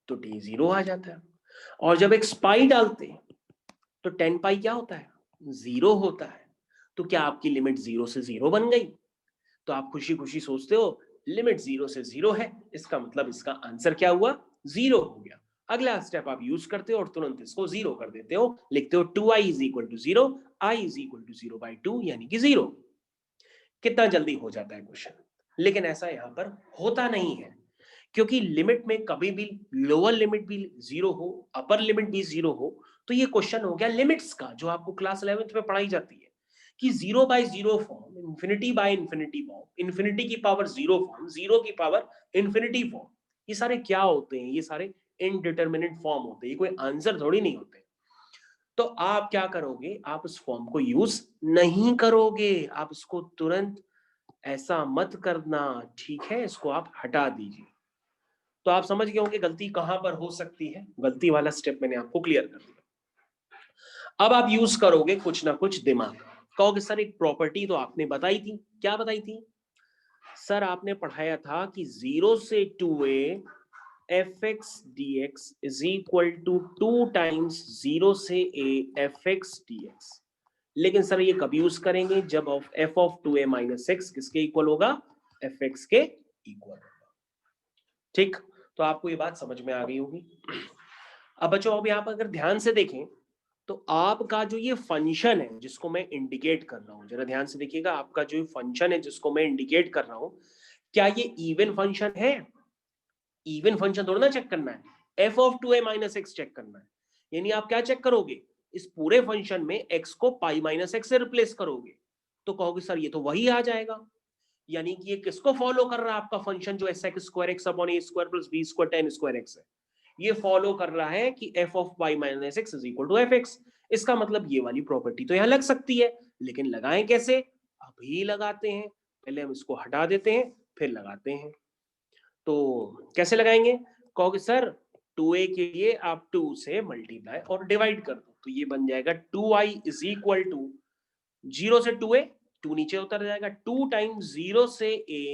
तो t 0 आ जाता है, और जब x पाई डालते हैं तो tan पाई क्या होता है, 0 होता है। तो क्या आपकी लिमिट 0 से 0 बन गई? तो आप खुशी खुशी सोचते हो लिमिट 0 से 0 है, इसका मतलब इसका आंसर क्या हुआ, 0 हो गया। अगला स्टेप आप यूज करते हो और तुरंत इसको 0 कर देते हो, लिखते हो 2i is equal to 0, i is equal to 0 by 2 यानी कि 0। कितना जल्दी हो जाता है क्वेश्चन, लेकिन ऐसा यहां पर होता नहीं है, क्योंकि लिमिट में कभी भी लोअर लिमिट भी 0 हो अपर लिमिट भी 0 हो, तो ये क्वेश्चन हो गया लिमिट्स का, जो आपको क्लास 11th में पढ़ाई जाती है कि 0 by 0 form, infinity by infinity form, infinity की पावर 0 फॉर्म, 0 की पावर इंफिनिटी फॉर्म, ये सारे क्या होते हैं, ये सारे इनडिटरमिनेट फॉर्म होते हैं, ये कोई आंसर थोड़ी नहीं होते। तो आप क्या करोगे, आप उस फॉर्म को यूज नहीं करोगे, आप इसको तुरंत ऐसा मत करना, ठीक है, इसको आप हटा दीजिए। तो आप समझ गए होंगे गलती कहां पर हो सकती है, गलती वाला स्टेप मैंने आपको क्लियर कर दिया। अब आप यूज करोगे कुछ ना कुछ दिमाग, कहोगे सर एक प्रॉपर्टी तो आपने बताई थी, क्या बताई थी सर, आपने पढ़ाया था कि 0 से 2a fx dx is equal to 2 times 0 से a fx dx। लेकिन सर ये कब यूज करेंगे, जब f of 2a minus x किसके इक्वल होगा, fx के इक्वल होगा। ठीक, तो आपको ये बात समझ में आ गई होगी। अब बच्चों अब यहाँ पर अगर ध्यान से देखें तो आपका जो ये फंक्शन है जिसको मैं इंडिकेट कर रहा हूं, जरा ध्यान से देखिएगा, आपका जो फंक्शन है जिसको मैं इंडिकेट कर रहा हूं, क्या ये इवन फंक्शन है? इवन फंक्शन थोड़ा ना चेक करना है, f of 2a minus x check करना है। यानी आप क्या चेक करोगे, इस पूरे फंक्शन में x को पाई माइनस एक्स से रिप्लेस करोगे, तो कहोगे सर ये तो वही आ जाएगा। यानी कि ये किसको फॉलो कर रहा है, आपका फंक्शन जो है sec square x upon a square plus b square tan square x है, ये फॉलो कर रहा है कि f of pi minus x is equal to F x. इसका मतलब ये वाली प्रॉपर्टी तो यहां लग सकती है, लेकिन लगाएं कैसे, अभी लगाते हैं, पहले हम इसको हटा देते हैं फिर लगाते हैं। तो कैसे लगाएंगे, कहोगे सर 2a के लिए आप 2 से मल्टीप्लाई और डिवाइड कर दो, तो ये बन जाएगा 2i इज इक्वल टू 0 से 2a, 2 नीचे उतर जाएगा, 2 टाइम्स 0 से a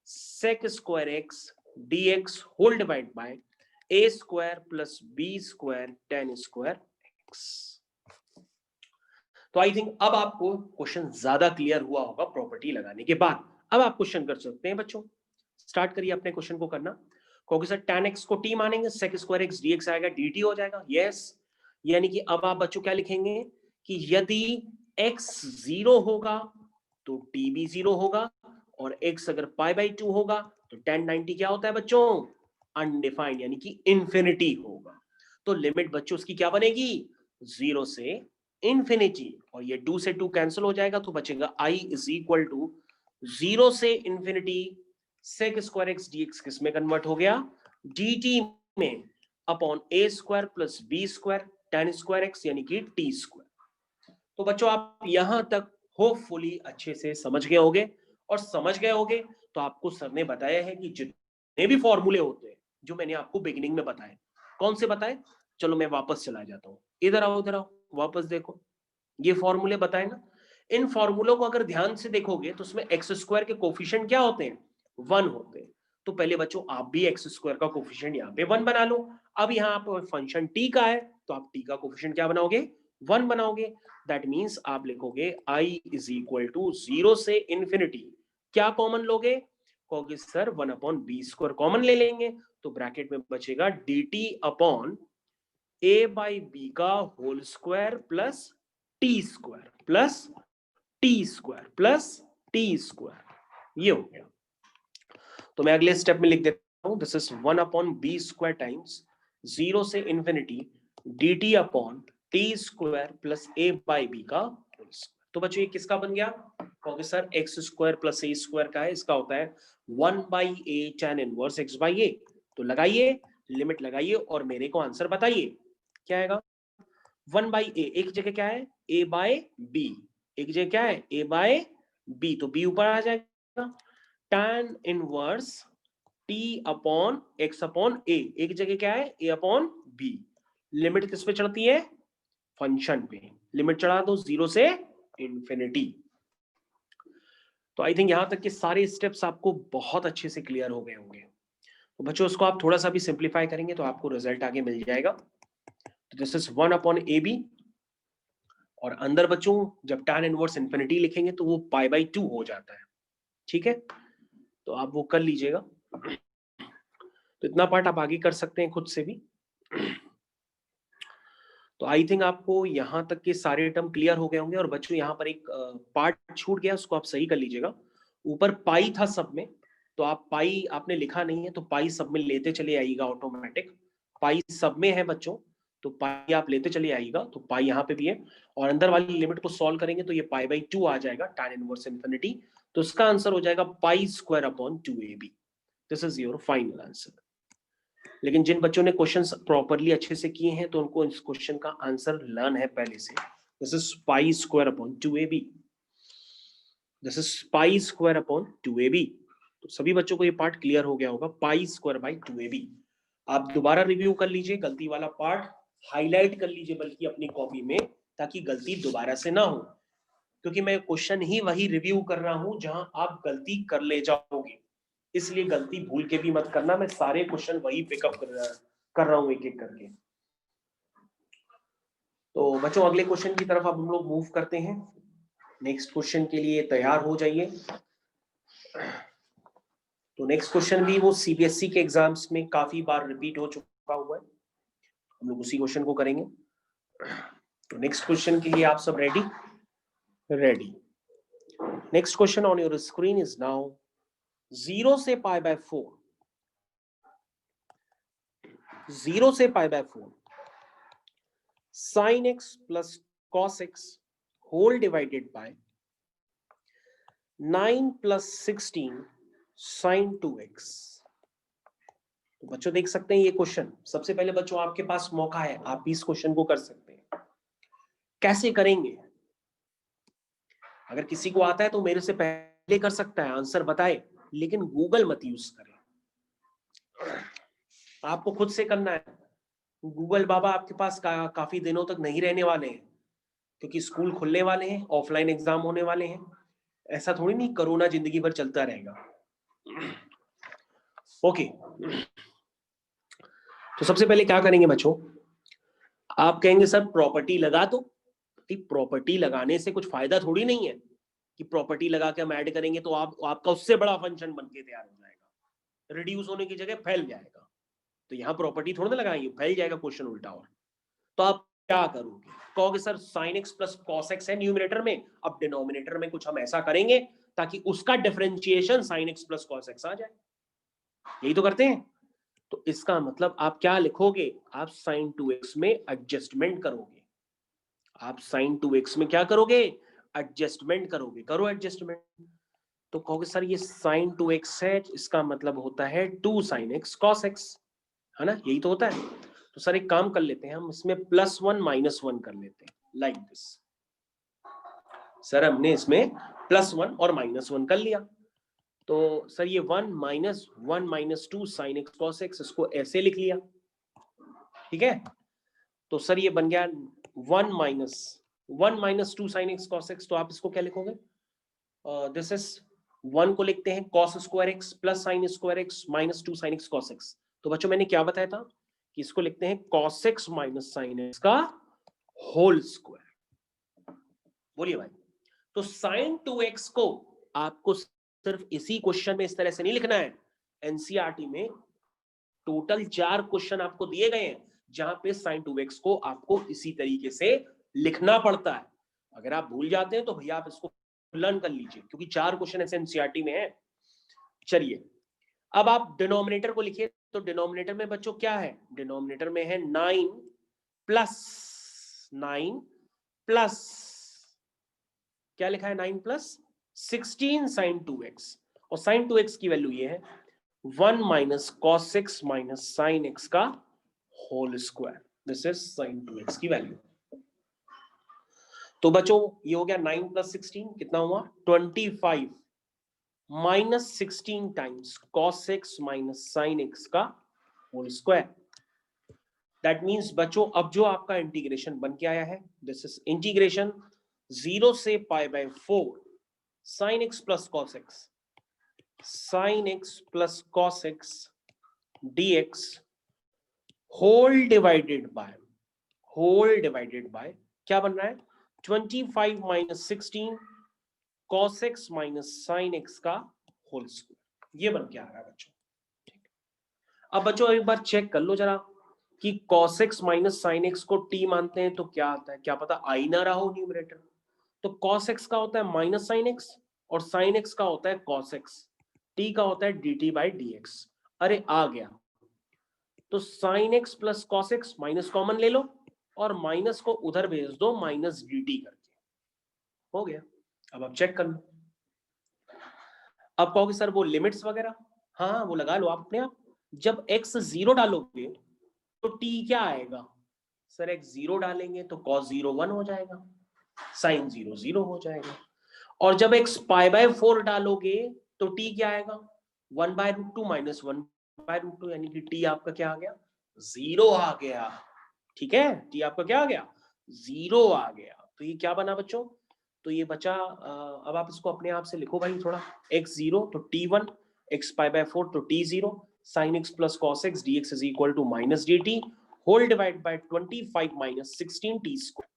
sec square x dx whole divide by a square plus b square tan square x. तो आई थिंक अब आपको क्वेश्चन ज्यादा क्लियर हुआ होगा प्रॉपर्टी लगाने के बाद। अब आप क्वेश्चन कर सकते हैं बच्चों, स्टार्ट करिए अपने क्वेश्चन को करना। क्योंकि सर tan x को t मानेंगे, sec स्क्वायर एक्स dx आएगा dt हो जाएगा, यस। यानी कि अब आप बच्चों क्या लिखेंगे कि यदि x 0 होगा तो t भी 0 होगा, और x अगर पाई बाई 2 होगा तो tan 90 क्या होता है बच्चों, अनडिफाइंड यानी कि इंफिनिटी होगा। तो लिमिट बच्चों उसकी क्या बनेगी, 0 से इंफिनिटी, और ये 2 से 2 कैंसिल हो जाएगा तो बचेगा i इज इक्वल टू 0 से infinity sec square x dx किस में कन्वर्ट हो गया, dt में, upon a square plus b square tan square x यानी कि t स्क्वायर। तो बच्चों आप यहां तक होपफुली अच्छे से समझ गए होगे, और समझ गए होगे तो आपको सर ने बताया है कि जितने भी फॉर्मूले होते हैं जो मैंने आपको बिगिनिंग में बताए, कौन से बताए, चलो मैं वापस चला जाता हूं, इधर आओ इधर आओ, वापस देखो, ये फॉर्मूले बताए ना। इन फॉर्मूलों को अगर ध्यान से देखोगे तो उसमें एक्स स्क्वायर के कोफिशिएंट क्या होते हैं, 1 होते हैं। तो पहले बच्चों आप भी एक्स स्क्वायर का कोफिशिएंट यहाँ पे 1 बना लो। अब यहाँ पर फंक्शन टी का है तो आप टी का कोफिशिएंट क्या बनाओगे, 1 बनाओगे। दैट मीन्स आप लिखोगे i इज इक्वल टू 0 से इंफिनिटी, क्या कॉमन लोगे, कहोगे सर 1/b² कॉमन ले लेंगे, तो ब्रैकेट में बचेगा dt upon a by b का whole square plus t square plus t square plus t square, ये हो गया। तो मैं अगले स्टेप में लिख देता हूं, दिस इज 1/b² टाइम्स 0 से infinity dt upon t square plus a by b का होल स्क्वायर। तो बच्चों ये किसका बन गया, कहोगे सर एक्स स्क्वायर प्लस ए स्क्वायर का है, इसका होता है 1/a tan इनवर्स x/a। तो लगाइए, लिमिट लगाइए और मेरे को आंसर बताइए क्या आएगा। 1/a, एक जगह क्या है a बाय b, एक जगह क्या है a बाय b, तो b ऊपर आ जाएगा। tan inverse t upon x upon a, एक जगह क्या है a अपॉन b, लिमिट किस पे चढ़ती है, फंक्शन पे, लिमिट चढ़ा दो 0 से इंफिनिटी। तो आई थिंक यहां तक के सारे स्टेप्स आपको बहुत अच्छे से क्लियर हो गए होंगे। तो बच्चों उसको आप थोड़ा सा भी सिंप्लीफाई करेंगे तो आपको रिजल्ट आगे मिल जाएगा। तो दिस इज 1/ab, और अंदर बच्चों जब tan इनवर्स इंफिनिटी लिखेंगे तो वो π/2 हो जाता है, ठीक है, तो आप वो कर लीजिएगा। तो इतना पार्ट आप आगे कर सकते हैं खुद से भी। तो आई थिंक आपको यहां तक के सारे टर्म क्लियर हो गए होंगे। और बच्चों यहाँ पर एक पार्ट छूट गया, उसको आप सही कर लीजिएगा। ऊपर पाई था सब में, तो आप पाई आपने लिखा नहीं है, तो पाई सब में लेते चले आइएगा ऑटोमेटिक। पाई सब में है बच्चों, तो पाई आप लेते चले आइएगा, तो पाई यहाँ पे भी है। और अंदर वाली लिमिट को सॉल्व करेंगे तो ये π/2 आ जाएगा tan इनवर्स इंफिनिटी। तो इसका आंसर हो जाएगा π² this is your final answer. लेकिन जिन बच्चों ने क्वेश्चंस प्रॉपरली अच्छे से किए हैं तो उनको इस क्वेश्चन का आंसर लर्न है पहले से। दिस इज π² दिस इज π² तो सभी बच्चों को ये पार्ट क्लियर हो गया होगा, π²/2ab। आप दोबारा रिव्यू कर लीजिए, गलती वाला पार्ट हाईलाइट कर लीजिए बल्कि अपनी कॉपी में, ताकि गलती दोबारा से ना हो, क्योंकि मैं क्वेश्चन ही वही रिव्यू कर रहा हूं जहां आप गलती कर ले जाओगे, इसलिए गलती भूल के भी मत करना। मैं सारे क्वेश्चन वही पिकअप कर रहा हूं एक एक करके। तो बच्चों अगले क्वेश्चन की तरफ अब हम लोग मूव करते हैं। नेक्स्ट क्वेश्चन के लिए तैयार हो जाइए। तो नेक्स्ट क्वेश्चन भी वो सीबीएसई के एग्जाम्स में काफी बार रिपीट हो चुका हुआ है, हम लोग उसी क्वेश्चन को करेंगे। तो नेक्स्ट क्वेश्चन के लिए आप सब ready? Ready. Next question on your screen is now 0 से π/4, 0 से π/4 sin x plus cos x whole divided by 9 plus 16 sin 2x। तो बच्चों देख सकते हैं ये क्वेश्चन। सबसे पहले बच्चों आपके पास मौका है, आप भी इस क्वेश्चन को कर सकते हैं। कैसे करेंगे? अगर किसी को आता है तो मेरे से पहले कर सकता है, आंसर बताए, लेकिन गूगल मत यूज करें, आपको खुद से करना है। गूगल बाबा आपके पास काफी दिनों तक नहीं रहने वाले हैं, क्योंकि स्कूल खुलने वाले हैं, ऑफलाइन एग्जाम होने वाले हैं। ऐसा थोड़ी नहीं कोरोना जिंदगी भर चलता रहेगा। ओके, तो सबसे पहले क्या करेंगे बच्चों, आप कहेंगे सर प्रॉपर्टी लगा दो। प्रॉपर्टी लगाने से कुछ फायदा थोड़ी नहीं है कि प्रॉपर्टी लगा के हम ऐड करेंगे तो आपका उससे बड़ा फंक्शन बन के तैयार हो जाएगा, रिड्यूस होने की जगह फैल जाएगा। तो यहाँ प्रॉपर्टी थोड़ा ना लगाएंगे, फैल जाएगा क्वेश्चन उल्टा। और तो आप क्या करोगे, कहोगे sir sin x plus cos x है न्यूमिनेटर में, अब डिनोमिनेटर में कुछ हम ऐसा करेंगे ताकि उसका differentiation sin x plus cos x आ जाए। यही तो करते हैं। तो इसका मतलब आप क्या लिखोगे, आप sin 2x में एडजस्टमेंट करोगे। आप sin 2x में क्या करोगे, एडजस्टमेंट करोगे। करो एडजस्टमेंट। तो कहोगे सर ये sin 2x है, इसका मतलब होता है 2 sin x cos x, है ना, यही तो होता है। तो सर एक काम कर लेते हैं, हम इसमें +1 -1 कर लेते हैं, लाइक दिस। सर हमने इसमें +1 और -1 कर लिया, तो सर ये 1 - 1 - 2 sin x cos x, इसको ऐसे लिख लिया, ठीक है। तो सर ये बन गया 1 - 2 sin x cos x, तो आप इसको क्या लिखोगे, दिस इज 1 को लिखते हैं cos square x plus sin square x -2 sin x cos x। तो बच्चों मैंने क्या बताया था कि इसको लिखते हैं cos x minus sin x का होल स्क्वायर। बोलिए भाई, तो sin 2x को आपको सिर्फ इसी क्वेश्चन में इस तरह से नहीं लिखना है, एनसीईआरटी में टोटल 4 क्वेश्चन आपको दिए गए हैं जहां पे sin 2x को आपको इसी तरीके से लिखना पड़ता है। अगर आप भूल जाते हैं तो भैया आप इसको लर्न कर लीजिए, क्योंकि 4 क्वेश्चन ऐसे एनसीईआरटी में है। चलिए अब आप डिनोमिनेटर को लिखिए, तो डिनोमिनेटर में बच्चों क्या है, डिनोमिनेटर में है 9 प्लस क्या लिखा है, 9 प्लस 16 sin 2x, और sin 2x की वैल्यू ये है 1 minus cos x minus sin x का whole square, this is sin 2x की वैल्यू। तो बच्चों ये हो गया 9 प्लस 16 कितना हुआ 25 minus 16 times cos x minus sin x का होल स्क्वायर। दैट मीन्स बच्चों अब जो आपका इंटीग्रेशन बन के आया है, दिस इज इंटीग्रेशन 0 से π/4 sin x plus cos x, sin x plus cos x dx whole divided by क्या बन रहा है 25 minus 16 cos x minus sin x का होल स्क्वायर, ये बन के आ रहा है बच्चों। ठीक, अब बच्चों एक बार चेक कर लो जरा कि cos x minus sin x को t मानते हैं तो क्या आता है, क्या पता आ ही ना रहा हो न्यूमरेटर। तो cos x का होता है माइनस sin x और sin x का होता है cos x, t का होता है dt बाई dx। अरे आ गया, तो sin x plus cos x minus common ले लो और माइनस को उधर भेज दो माइनस dt करके, हो गया। अब आप चेक कर लो, अब कहोगे सर वो लिमिट्स वगैरह, हाँ वो लगा लो आप अपने आप। जब x 0 डालोगे तो t क्या आएगा, सर x 0 डालेंगे तो cos 0 1 हो जाएगा, sin 0 0 हो जाएगा, और जब x π/4 डालोगे तो t क्या आएगा 1/√2 माइनस 1/√2, यानी कि t आपका क्या आ गया 0 आ गया। ठीक है, t आपका क्या आ गया 0 आ गया। तो ये क्या बना बच्चों, तो ये बचा अब आप इसको अपने आप से लिखो भाई थोड़ा, x 0 तो t 1, x π/4 तो t 0, sin x plus cos x dx is equal to minus dt whole divide by 25 minus 16 t square.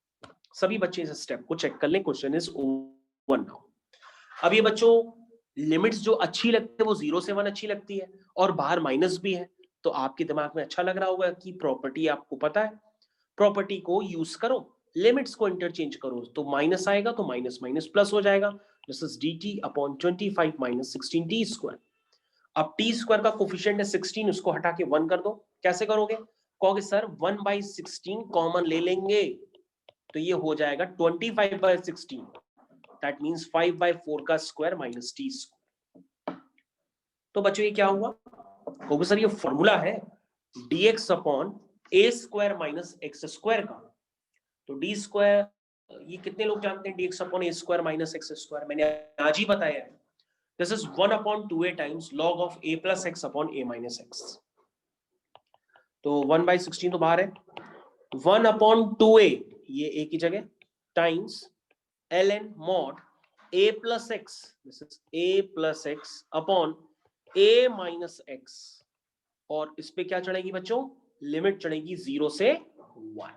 सभी बच्चे इस स्टेप को चेक कर लें, क्वेश्चन इज ओवर नाउ। अब ये बच्चों लिमिट्स जो अच्छी लगती है वो 0 से 1 अच्छी लगती है और बाहर माइनस भी है, तो आपके दिमाग में अच्छा लग रहा होगा कि प्रॉपर्टी आपको पता है, प्रॉपर्टी को यूज करो, लिमिट्स को इंटरचेंज करो, तो माइनस आएगा तो माइनस माइनस प्लस हो जाएगा, this is dt upon 25 minus 16 t square. अब t स्क्वायर का कोफिशिएंट है 16, उसको हटा के 1 कर दो, कैसे करोगे, कहोगे सर 1/16 कॉमन ले लेंगे तो ये हो जाएगा 25/16, दैट मींस 5/4 का स्क्वायर माइनस t स्क्वायर। तो बच्चों ये क्या हुआ, कहोगे सर ये फॉर्मूला है dx upon a square minus x square का, तो d स्क्वायर ये कितने लोग जानते हैं dx upon a square minus x square, मैंने आज ही बताया है, this is 1/2a times log of a plus x upon a minus x। तो 1/16 तो बाहर है, 1/2a ये a की जगह times ln mod a plus x, this is a plus x upon a minus x, और इस पे क्या चढ़ेगी बच्चों, लिमिट चढ़ेगी 0 से 1।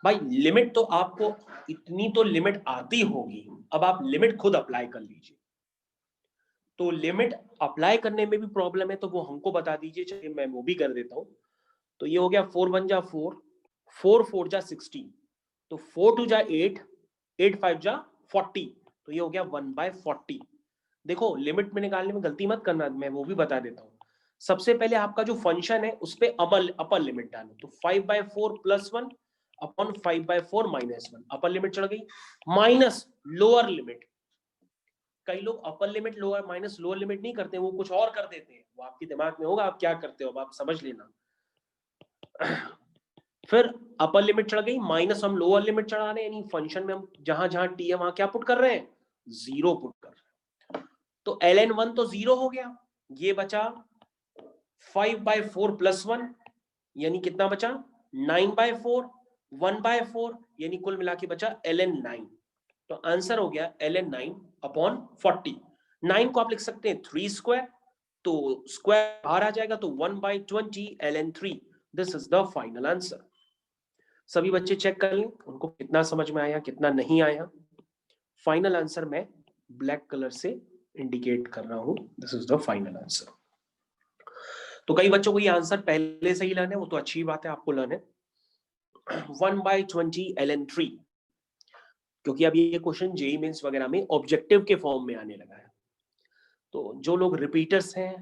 भाई लिमिट तो आपको इतनी तो लिमिट आती होगी, अब आप लिमिट खुद अप्लाई कर लीजिए। तो लिमिट अप्लाई करने में भी प्रॉब्लम है तो वो हमको बता दीजिए, चलिए मैं वो भी कर देता हूं। तो ये हो गया 4 1 जा 4, 4 4 जा 16, तो 4 2 जा 8, 8 5 जा 40, तो ये हो गया 1/40। देखो लिमिट में निकालने में गलती मत करना, मैं वो भी बता देता हूँ। सबसे पहले आपका जो फंक्शन है उस पे अपर लिमिट डालो, तो 5/4 plus 1 upon 5/4 minus 1, upper limit चढ़ गई, माइनस लोअर लिमिट। कई लोग upper limit lower minus lower limit नहीं करते, वो कुछ और कर देते हैं, वो आपके दिमाग में होगा आप क्या करते हो, अब आप समझ लेना। फिर अपर लिमिट चढ़ गई माइनस हम लोअर लिमिट चढ़ा रहे हैं, यानी फंक्शन में हम जहां जहां टी है वहां क्या पुट कर रहे हैं, 0 पुट कर रहे हैं। तो ln1 तो 0 हो गया, ये बचा 5/4 + 1 यानी कितना बचा 9/4, 1/4 यानी कुल मिला के बचा ln9। तो आंसर हो गया ln9/40। 9 को आप लिख सकते हैं 3 स्क्वायर, तो स्क्वायर बाहर आ जाएगा तो 1/20 ln3। This is the final answer. सभी बच्चे चेक कर लें उनको कितना समझ में आया कितना नहीं आया। फाइनल आंसर मैं ब्लैक कलर से इंडिकेट कर रहा हूं, this is the final answer. तो कई बच्चों को ये आंसर पहले से ही लर्न है, वो तो अच्छी बात है, आपको लर्न है 1/20 ln3, क्योंकि अब ये क्वेश्चन जेईई मेंस वगैरह में ऑब्जेक्टिव के फॉर्म में आने लगा है। तो जो लोग रिपीटर्स हैं,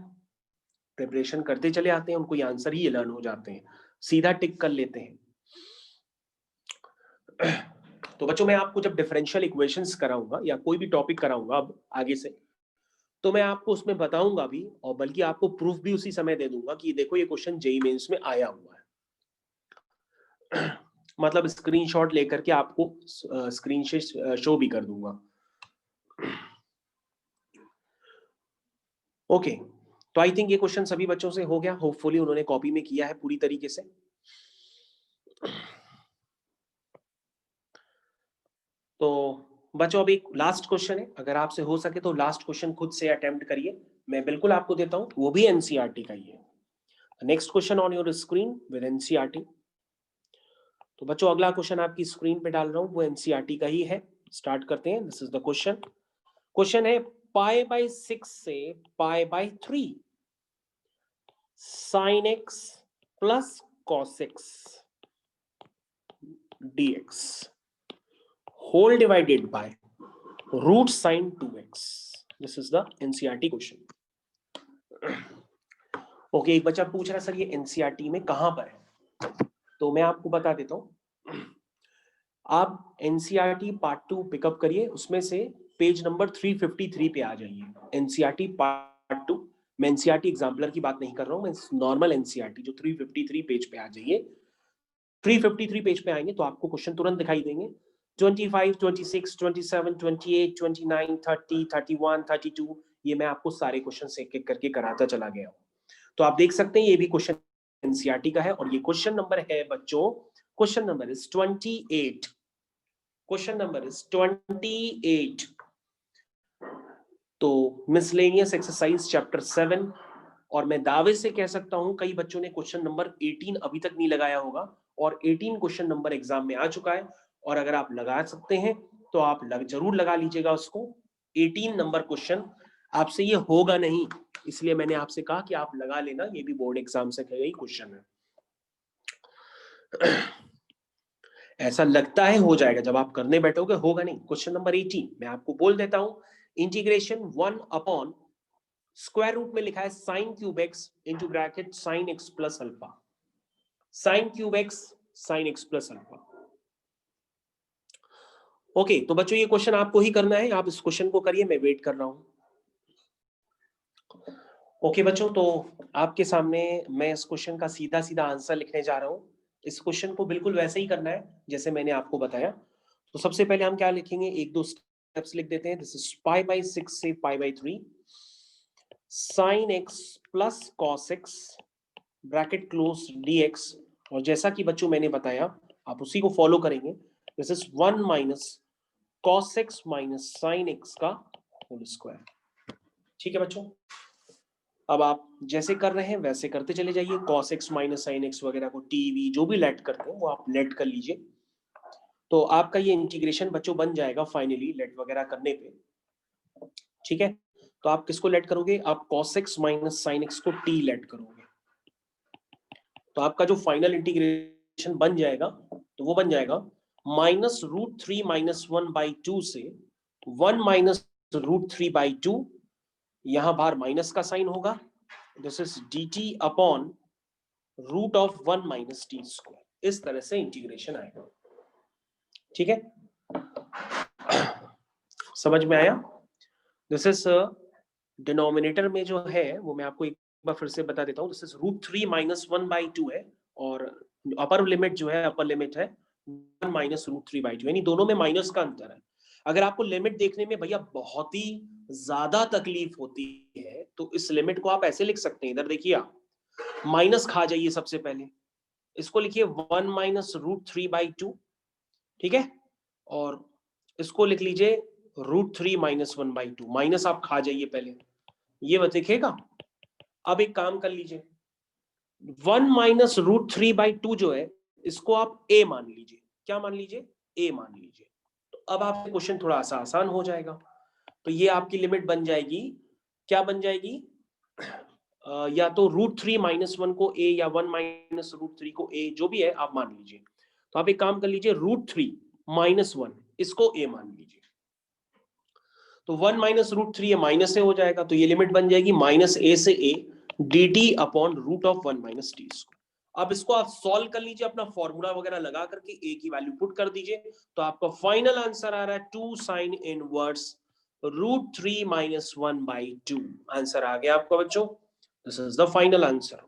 प्रिपरेशन करते चले आते हैं, उनको ये आंसर ही लर्न हो जाते हैं, सीधा टिक कर लेते हैं। तो बच्चों मैं आपको जब डिफरेंशियल इक्वेशंस कराऊंगा या कोई भी टॉपिक कराऊंगा अब आगे से, तो मैं आपको उसमें बताऊंगा भी, और बल्कि आपको प्रूफ भी उसी समय दे दूंगा कि देखो ये क्वेश्चन जेईई मेंस में आया हुआ है। मतलब स्क्रीनशॉट लेकर के आपको स्क्रीन शो भी कर दूंगा। ओके, तो आई थिंक ये क्वेश्चन सभी बच्चों से हो गया, होपफुली उन्होंने कॉपी में किया है पूरी तरीके से। तो बच्चों अभी एक लास्ट क्वेश्चन है, अगर आपसे हो सके तो लास्ट क्वेश्चन खुद से अटेम्प्ट करिए, मैं बिल्कुल आपको देता हूं, वो भी एनसीईआरटी का ही है। Next question on your screen with NCERT. तो बच्चों अगला क्वेश्चन आपकी स्क्रीन पे डाल रहा हूं, वो एनसीईआरटी का ही है। स्टार्ट करते हैं। This is the question. Question है π/6 से π/3 sin x plus cos x dx whole divided by root sin 2x. This is the NCERT question. Okay, एक बच्चा पूछ रहा है सर ये एनसीईआरटी में कहां पर है, तो मैं आपको बता देता हूं। आप एनसीईआरटी पार्ट 2 पिकअप करिए, उसमें से पेज नंबर 353 पे आ जाइए। एनसीईआरटी पार्ट 2, मैं एनसीईआरटी एग्जाम्पलर की बात नहीं कर रहा हूं, मैं नॉर्मल एनसीईआरटी जो 353 पेज पे आ जाइए। 353 पेज पे आएंगे तो आपको क्वेश्चन तुरंत दिखाई देंगे। 25, 26, 27, 28, 29, 30, 31, 32, ये मैं आपको सारे क्वेश्चन एक एक करके कराता चला गया हूं। तो आप देख सकते हैं ये भी क्वेश्चन एनसीईआरटी का है, और ये क्वेश्चन नंबर है बच्चों, question number is 28। Question number is 28। तो मिसलेनियस एक्सरसाइज चैप्टर 7, और मैं दावे से कह सकता हूं कई बच्चों ने क्वेश्चन नंबर 18 अभी तक नहीं लगाया होगा, और 18 क्वेश्चन नंबर एग्जाम में आ चुका है। और अगर आप लगा सकते हैं तो आप जरूर लगा लीजिएगा उसको। 18 नंबर क्वेश्चन आपसे ये होगा नहीं, इसलिए मैंने आपसे कहा कि आप लगा लेना, ये भी बोर्ड एग्जाम से गई क्वेश्चन है। ऐसा लगता है हो जाएगा, जब आप करने बैठोगे होगा नहीं। क्वेश्चन नंबर 18 मैं आपको बोल देता हूं, इंटीग्रेशन 1 अपॉन स्क्वायर रूट में लिखा है sin cube x into bracket sin x plus alpha, sin cube x sin x plus alpha. Okay, तो बच्चों ये क्वेश्चन आपको ही करना है, आप इस क्वेश्चन को करिए, मैं वेट कर रहा हूं। ओके बच्चों, तो आपके सामने मैं इस क्वेश्चन का सीधा सीधा आंसर लिखने जा रहा हूं। इस क्वेश्चन को बिल्कुल वैसे ही करना है जैसे मैंने आपको बताया। तो सबसे पहले हम क्या लिखेंगे, एक दो स्टेप्स लिख देते हैं। दिस इज π/6 से π/3 sin x plus cos x bracket close dx, और जैसा कि बच्चों मैंने बताया आप उसी को फॉलो करेंगे। This is 1 minus cos x minus sin x का होल स्क्वायर। ठीक है बच्चों, अब आप जैसे कर रहे हैं वैसे करते चले जाइए। cos x minus sin x वगैरह को टीवी जो भी लेट करते हैं वो आप लेट कर लीजिए। तो आपका ये इंटीग्रेशन बच्चों बन जाएगा फाइनली लेट वगैरह करने पे। ठीक है, तो आप किसको लेट करोगे, आप cos x minus sin x को t लेट करोगे। तो आपका जो फाइनल इंटीग्रेशन बन जाएगा तो वो बन जाएगा -√3 - 1/2 से 1 - √3/2, यहां बाहर माइनस का साइन होगा। This is dt upon √1 - t²। इस तरह से इंटीग्रेशन आएगा। ठीक है, समझ में आया। दिस इज डिनोमिनेटर में जो है वो मैं आपको एक बार फिर से बता देता हूं। दिस इज √3 - 1/2 है, और अपर लिमिट जो है, अपर लिमिट है 1 माइनस रूट 3/2, यानी दोनों में माइनस का अंतर है। अगर आपको लिमिट देखने में भैया बहुत ही ज्यादा तकलीफ होती है तो इस लिमिट को आप ऐसे लिख सकते हैं, इधर देखिए आप माइनस खा जाइए सबसे पहले, इसको लिखिए 1 माइनस रूट 3/2, ठीक है, और इसको लिख लीजिए रूट 3 माइनस 1/2, माइनस आप खा जाइए पहले, ये दिखेगा। अब एक काम कर लीजिए, 1 माइनस रूट 3/2 जो है इसको आप a मान लीजिए, क्या मान लीजिए, a मान लीजिए। तो अब आपका क्वेश्चन थोड़ा सा आसान हो जाएगा। तो ये आपकी लिमिट बन जाएगी, क्या बन जाएगी, या तो रूट 3 माइनस 1 को a या 1 माइनस रूट 3 को a, जो भी है आप मान लीजिए। तो आप एक काम कर लीजिए, रूट 3 माइनस 1 इसको a मान लीजिए, तो 1 माइनस रूट 3 माइनस से हो जाएगा, तो ये लिमिट बन जाएगी माइनस a से a dt upon root of 1 minus t square. अब इसको आप सॉल्व कर लीजिए, अपना फॉर्मूला वगैरह लगा करके a की वैल्यू पुट कर दीजिए, तो आपका फाइनल आंसर आ रहा है 2 sine inverse root 3 minus 1/2। Answer आ गया आपका बच्चों, this is the final answer.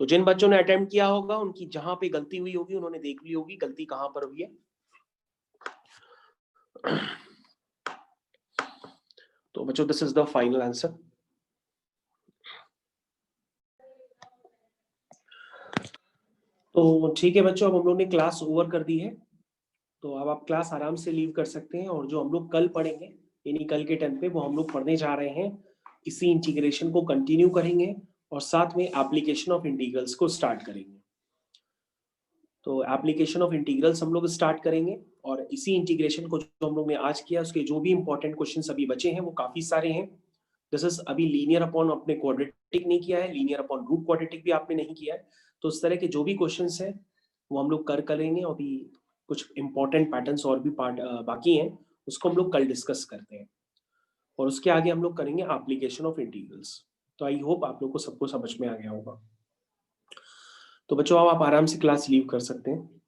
तो जिन बच्चों ने अटेम्प्ट किया होगा उनकी जहां पे गलती हुई होगी उन्होंने देख ली होगी गलती कहां पर हुई है। तो बच्चों this is the final answer. तो ठीक है बच्चों, अब हम लोग ने क्लास ओवर कर दी है, तो अब आप क्लास आराम से लीव कर सकते हैं। और जो हम लोग कल पढ़ेंगे यानी कल के टाइम पे वो हम लोग पढ़ने जा रहे हैं, इसी इंटीग्रेशन को कंटिन्यू करेंगे और साथ में एप्लीकेशन ऑफ इंटीग्रल्स को स्टार्ट करेंगे। तो एप्लीकेशन ऑफ इंटीग्रल्स हम लोग स्टार्ट करेंगे और इसी इंटीग्रेशन को जो हम लोग ने आज किया उसके जो भी इंपॉर्टेंट क्वेश्चन अभी बचे हैं वो काफी सारे हैं। दिस इज अभी लीनियर अपॉन अपने क्वाड्रेटिक नहीं किया है, लीनियर अपॉन रूट क्वाड्रेटिक भी आपने नहीं किया है। तो उस तरह के जो भी क्वेश्चंस हैं वो हम लोग करेंगे। अभी कुछ इंपॉर्टेंट पैटर्न्स और भी पार्ट बाकी हैं, उसको हम लोग कल डिस्कस करते हैं और उसके आगे हम लोग करेंगे एप्लीकेशन ऑफ इंटीग्रल्स। तो आई होप आप लोग को सबको समझ में आ गया होगा। तो बच्चों अब आप आराम से क्लास लीव कर सकते हैं।